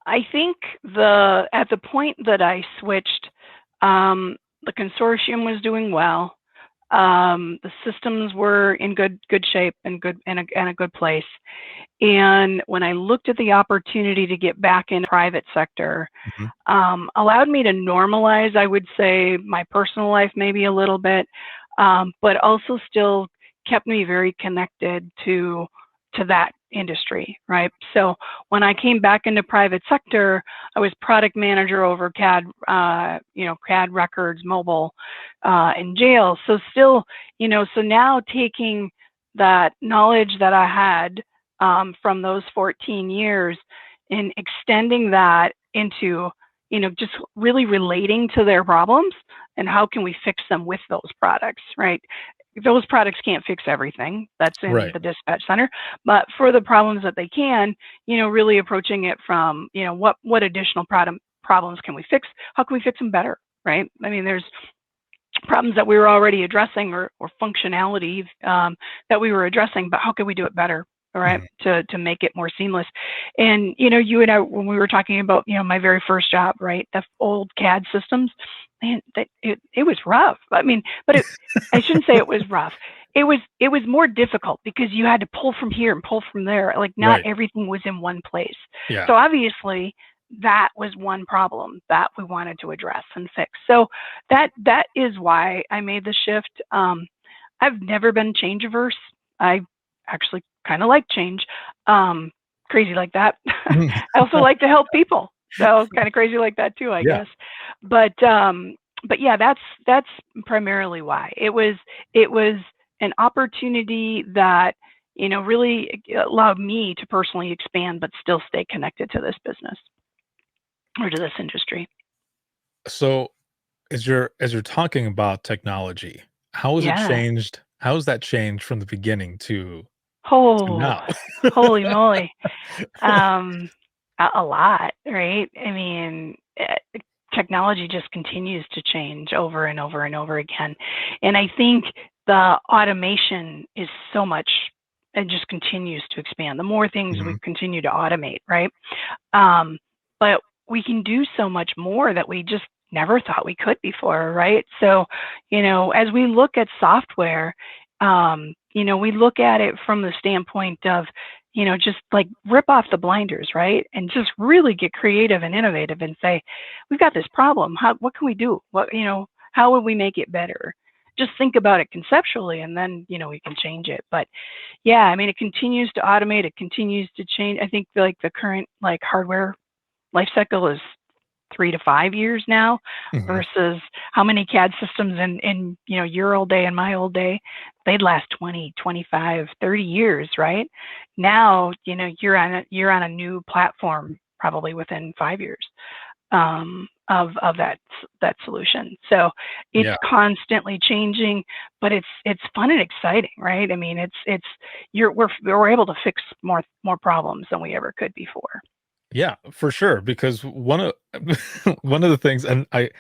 I think at the point that I switched, the consortium was doing well. The systems were in good shape and a good place. And when I looked at the opportunity to get back in private sector, Mhm. allowed me to normalize, I would say, my personal life maybe a little bit, but also still kept me very connected to that industry, right? So when I came back into private sector, I was product manager over CAD, CAD records, mobile, and jail. So still, so now taking that knowledge that I had from those 14 years and extending that into, just really relating to their problems and how can we fix them with those products, right? Those products can't fix everything that's in Right. the dispatch center, but for the problems that they can, really approaching it from, what additional problems can we fix? How can we fix them better, right? I mean, there's problems that we were already addressing or functionality that we were addressing, but how can we do it better? All right, Mhm. to make it more seamless. And you and I, when we were talking about my very first job, right, the old CAD systems, man, it was rough. I mean, but I shouldn't say it was rough. It was more difficult because you had to pull from here and pull from there. Like not Right. everything was in one place. Yeah. So obviously that was one problem that we wanted to address and fix. So that is why I made the shift. I've never been change averse. I actually kind of like change. Crazy like that. I also like to help people. So kind of crazy like that too, I Yeah. guess. But yeah, that's primarily why. It was an opportunity that, really allowed me to personally expand but still stay connected to this business or to this industry. So as you're talking about technology, how has it Yeah. changed? How has that changed from the beginning to Oh, now? holy moly. Um, a lot, right? I mean, technology just continues to change over and over and over again. And I think the automation is so much, it just continues to expand. The more things we Mhm. continue to automate, right? But we can do so much more that we just never thought we could before, right? So, as we look at software, we look at it from the standpoint of, just like rip off the blinders, right? And just really get creative and innovative and say, we've got this problem. What can we do? How would we make it better? Just think about it conceptually and then, we can change it. But yeah, I mean, it continues to automate. It continues to change. I think like the current like hardware life cycle is 3 to 5 years now Mhm. versus how many CAD systems in your old day and my old day, they'd last 20, 25, 30 years, right? Now, you're on a new platform probably within 5 years of that solution. So it's Yeah. constantly changing, but it's fun and exciting, right? I mean, we're able to fix more problems than we ever could before. Yeah, for sure. Because one of one of the things, and I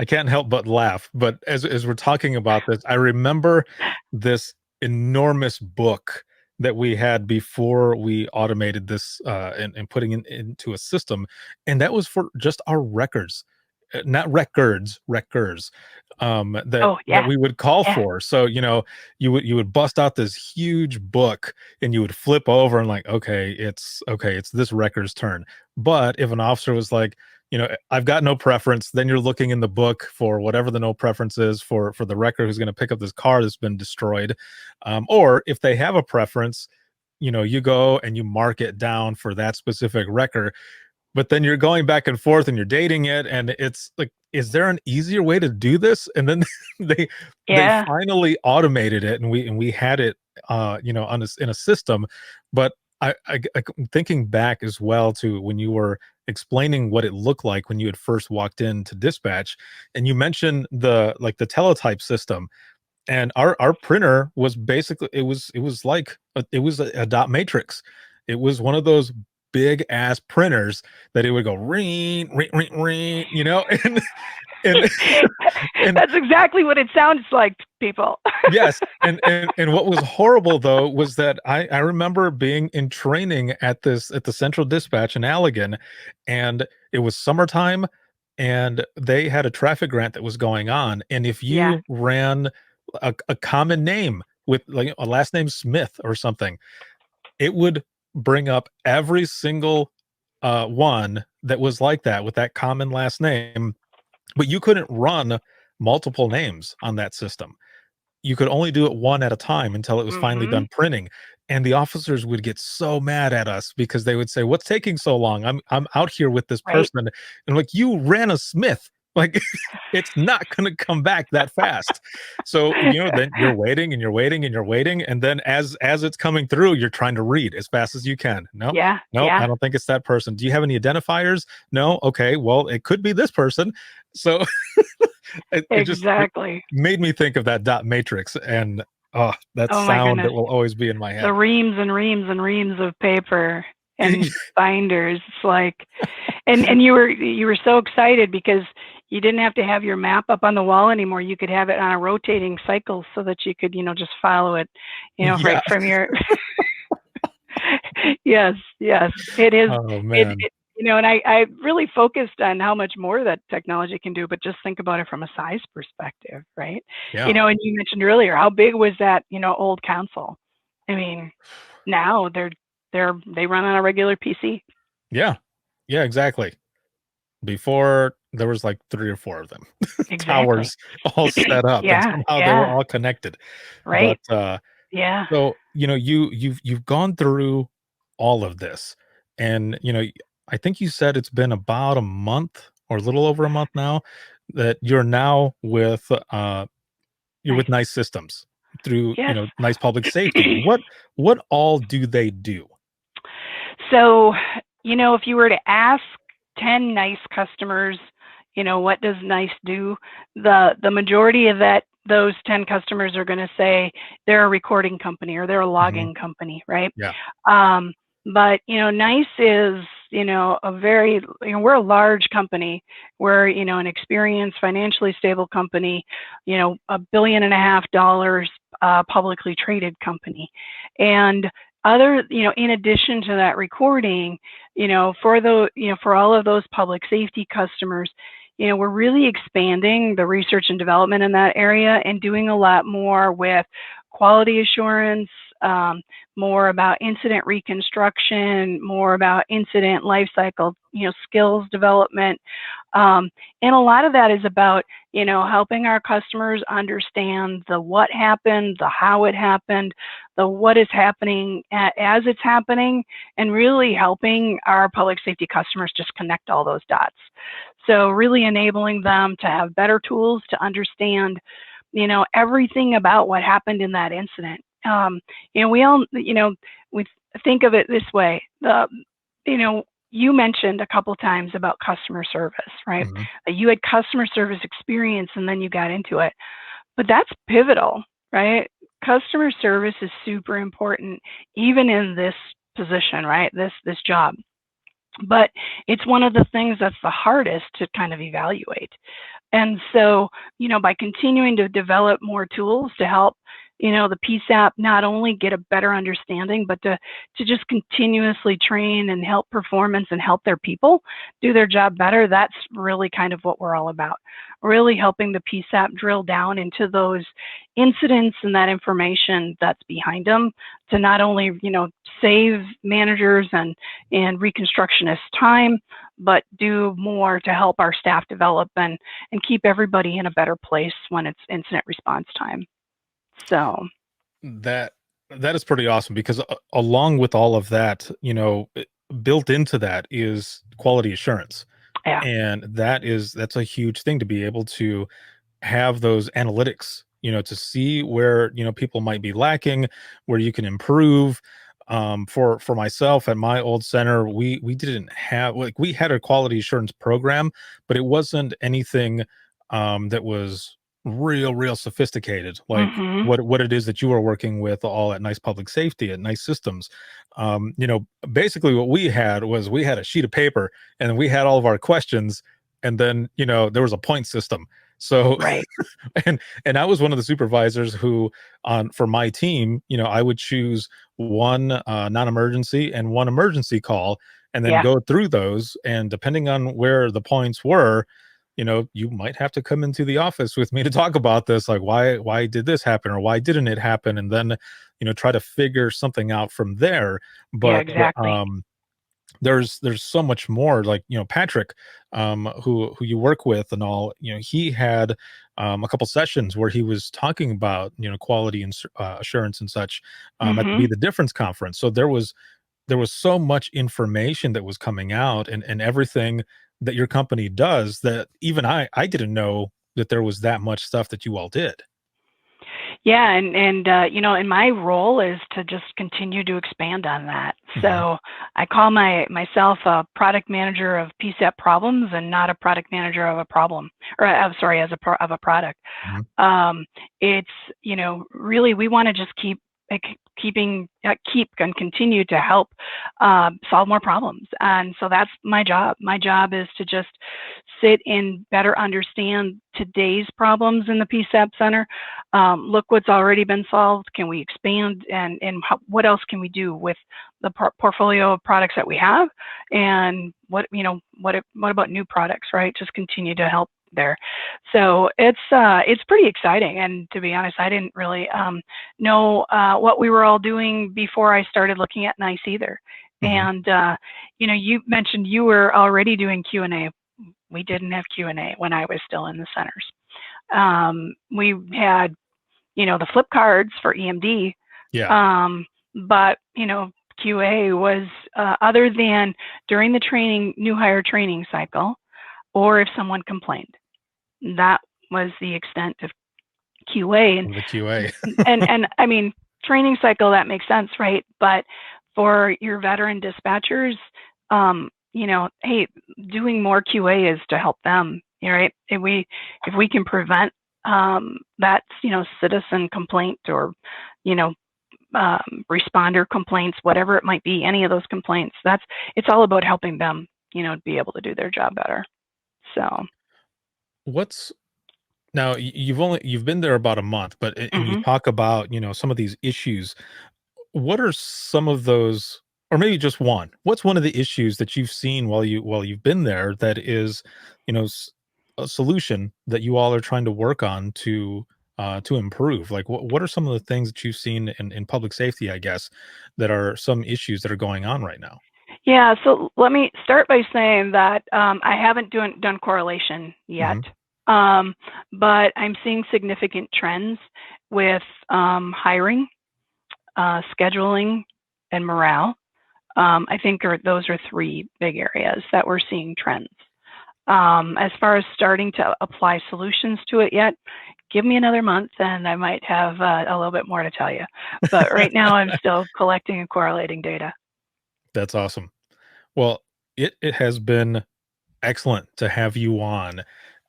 can't help but laugh, but as we're talking about this, I remember this enormous book that we had before we automated this and putting into a system, and that was for just our records, not records, that Oh yeah, we would call yeah, for. So you would bust out this huge book and you would flip over and like, okay, it's this record's turn. But if an officer was like, I've got no preference, then you're looking in the book for whatever the no preference is for the wrecker who's going to pick up this car that's been destroyed. Or if they have a preference, you go and you mark it down for that specific wrecker. But then you're going back and forth and you're dating it, and it's like, is there an easier way to do this? And then they they yeah. finally automated it, and we had it, in a system. But I'm thinking back as well to when you were explaining what it looked like when you had first walked into dispatch, and you mentioned the teletype system, and our printer was basically, it was like it was a dot matrix. It was one of those big ass printers that it would go ring ring ring ring, and and That's exactly what it sounds like, people. yes, and what was horrible though was that I remember being in training at the Central Dispatch in Allegan, and it was summertime, and they had a traffic grant that was going on, and if Yeah. you ran a common name with like a last name Smith or something, it would bring up every single one that was like that with that common last name, but you couldn't run multiple names on that system. You could only do it one at a time until it was finally Hmm. done printing. And the officers would get so mad at us because they would say, "What's taking so long? I'm out here with this Right. person." And like, you ran a Smith. Like, it's not gonna come back that fast. So, then you're waiting and you're waiting and you're waiting. And then as it's coming through, you're trying to read as fast as you can. No, Yeah. no, Yeah. I don't think it's that person. Do you have any identifiers? No. Okay. Well, it could be this person. So it Exactly. made me think of that dot matrix, and that Oh my sound goodness. that will always be in my The head. reams and reams and reams of paper and binders. It's like, and you were so excited because you didn't have to have your map up on the wall anymore. You could have it on a rotating cycle so that you could, just follow it, right Yeah. from your. Yes, yes, it is. Oh It, man. it and I really focused on how much more that technology can do, but just think about it from a size perspective, right? Yeah. And you mentioned earlier, how big was that, old console? I mean, now they run on a regular PC. Yeah. Yeah, exactly. Before there was like 3 or 4 of them. Exactly. Towers all set up and Yeah, somehow they were yeah, all connected. But, right. Yeah, so, you've gone through all of this and, I think you said it's been about a month or a little over a month now that you're now with, you're nice. with Nice Systems through, Yes. Nice Public Safety. What all do they do? So, if you were to ask 10 NICE customers, what does NICE do? The majority of those 10 customers are going to say they're a recording company or they're a Mhm. logging company, right? Yeah. Um, but NICE is, a very, we're a large company. We're, an experienced, financially stable company, $1.5 billion, publicly traded company. And in addition to that recording, for all of those public safety customers, we're really expanding the research and development in that area and doing a lot more with quality assurance, more about incident reconstruction, more about incident lifecycle, skills development. And a lot of that is about, helping our customers understand the what happened, the how it happened, the what is happening as it's happening, and really helping our public safety customers just connect all those dots. So really enabling them to have better tools to understand, everything about what happened in that incident. We all, we think of it this way. You mentioned a couple times about customer service, right? Mhm. You had customer service experience and then you got into it, but that's pivotal, right? Customer service is super important, even in this position, right? This job. But it's one of the things that's the hardest to kind of evaluate. And so, by continuing to develop more tools to help, the PSAP not only get a better understanding, but to just continuously train and help performance and help their people do their job better, that's really kind of what we're all about. Really helping the PSAP drill down into those incidents and that information that's behind them to not only, save managers and reconstructionists time, but do more to help our staff develop and keep everybody in a better place when it's incident response time. So, That that is pretty awesome because along with all of that, built into that is quality assurance. yeah, And that's a huge thing to be able to have those analytics, to see where, people might be lacking, where you can improve. For myself at my old center, we didn't have like we had a quality assurance program, but it wasn't anything that was real sophisticated like hmm what it is that you are working with all at Nice Public Safety at Nice Systems. Basically what we had was we had a sheet of paper and we had all of our questions, and then there was a point system. So right, and I was one of the supervisors who on for my team, I would choose one non-emergency and one emergency call and then yeah, go through those, and depending on where the points were, you might have to come into the office with me to talk about this, like why did this happen or why didn't it happen, and then try to figure something out from there. yeah, But exactly. there's so much more, like Patrick, who you work with and all, he had a couple sessions where he was talking about quality and assurance and such at the Be hmm the Difference conference. So there was so much information that was coming out, and everything that your company does that even I didn't know that there was that much stuff that you all did. Yeah, and my role is to just continue to expand on that. Mhm. So I call myself a product manager of PSAP problems and not a product manager of a problem, or I'm sorry, of a product. Mhm. It's really we want to just keep keep and continue to help solve more problems. And so that's my job. My job is to just sit and better understand today's problems in the PSAP Center. Look what's already been solved. Can we expand, and what else can we do with the portfolio of products that we have? And what about new products, right? Just continue to help there. So it's pretty exciting. And to be honest, I didn't really know what we were all doing before I started looking at NICE either. And you mentioned you were already doing Q&A. We didn't have Q&A when I was still in the centers. We had the flip cards for EMD. But QA was other than during the training, new hire training cycle, or if someone complained. That was the extent of QA. And the QA. and I mean, training cycle, that makes sense, right? But for your veteran dispatchers, hey, doing more QA is to help them, right? If we can prevent that, citizen complaint or, responder complaints, whatever it might be, any of those complaints, it's all about helping them, be able to do their job better. So now you've been there about a month, but and you talk about, some of these issues. What are some of those, or maybe just one? What's one of the issues that you've seen while you've been there that is, a solution that you all are trying to work on to improve? Like what are some of the things that you've seen in public safety, I guess, that are some issues that are going on right now? Yeah, so let me start by saying that I haven't done correlation yet, but I'm seeing significant trends with hiring, scheduling, and morale. I think those are three big areas that we're seeing trends. As far as starting to apply solutions to it yet, give me another month and I might have a little bit more to tell you. But right now I'm still collecting and correlating data. That's awesome. Well, it has been excellent to have you on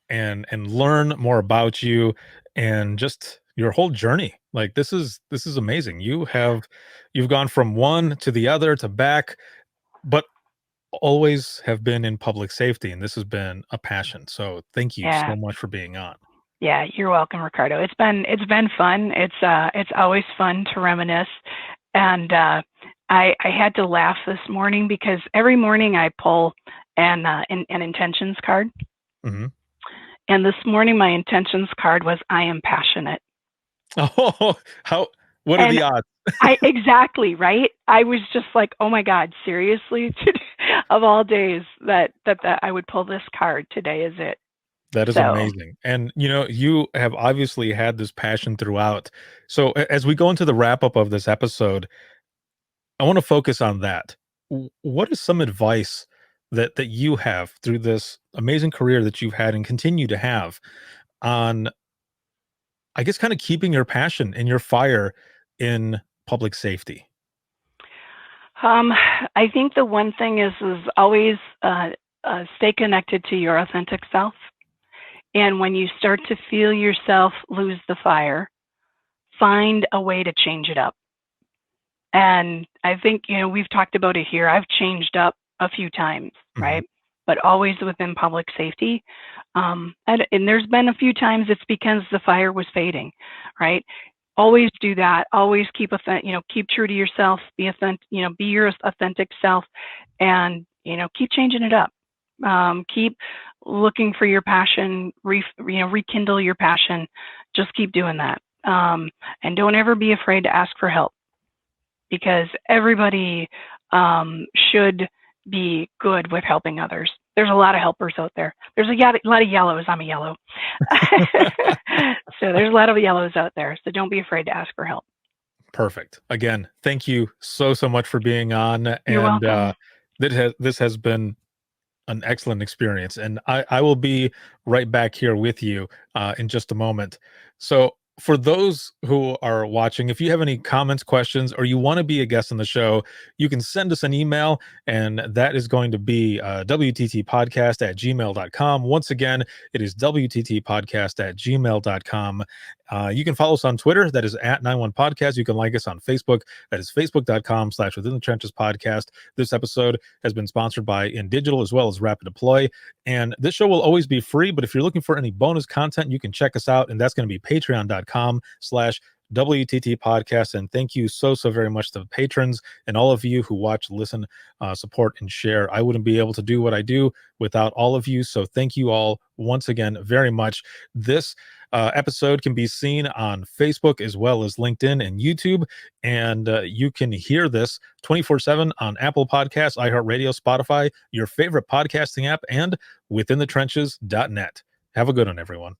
and learn more about you and just your whole journey. Like this is amazing. You've gone from one to the other to back, but always have been in public safety, and this has been a passion. So thank you so much for being on. Yeah, you're welcome, Ricardo. It's been fun. It's always fun to reminisce. And I had to laugh this morning because every morning I pull an intentions card. And this morning my intentions card was I am passionate. Oh, what are the odds? Exactly, right? I was just like, oh my God, seriously? Of all days that I would pull this card, today is it. That is amazing. And, you have obviously had this passion throughout. So as we go into the wrap up of this episode, I want to focus on that. What is some advice that you have through this amazing career that you've had and continue to have on, I guess, kind of keeping your passion and your fire in public safety? I think the one thing is always stay connected to your authentic self. And when you start to feel yourself lose the fire, find a way to change it up. And I think, we've talked about it here. I've changed up a few times, right? But always within public safety. And there's been a few times it's because the fire was fading, right? Always do that. Always keep true to yourself. Be authentic, be your authentic self, and keep changing it up. Keep looking for your passion. Rekindle your passion. Just keep doing that. And don't ever be afraid to ask for help, because everybody should be good with helping others. There's a lot of helpers out there. There's a lot of yellows. I'm a yellow. So there's a lot of yellows out there. So don't be afraid to ask for help. Perfect. Again, thank you so much for being on. You're welcome. This has been an excellent experience. And I will be right back here with you in just a moment. So for those who are watching, if you have any comments, questions, or you want to be a guest on the show, you can send us an email, and that is going to be wttpodcast@gmail.com. Once again, it is wttpodcast@gmail.com. You can follow us on Twitter. That is @91podcast. You can like us on Facebook. That is facebook.com/Within the Trenches podcast. This episode has been sponsored by InDigital as well as Rapid Deploy. And this show will always be free, but if you're looking for any bonus content, you can check us out. And that's going to be patreon.com/WTT podcast. And thank you so very much to the patrons and all of you who watch, listen, support, and share. I wouldn't be able to do what I do without all of you. So thank you all once again very much. This episode can be seen on Facebook as well as LinkedIn and YouTube. And you can hear this 24/7 on Apple Podcasts, iHeartRadio, Spotify, your favorite podcasting app, and withinthetrenches.net. Have a good one, everyone.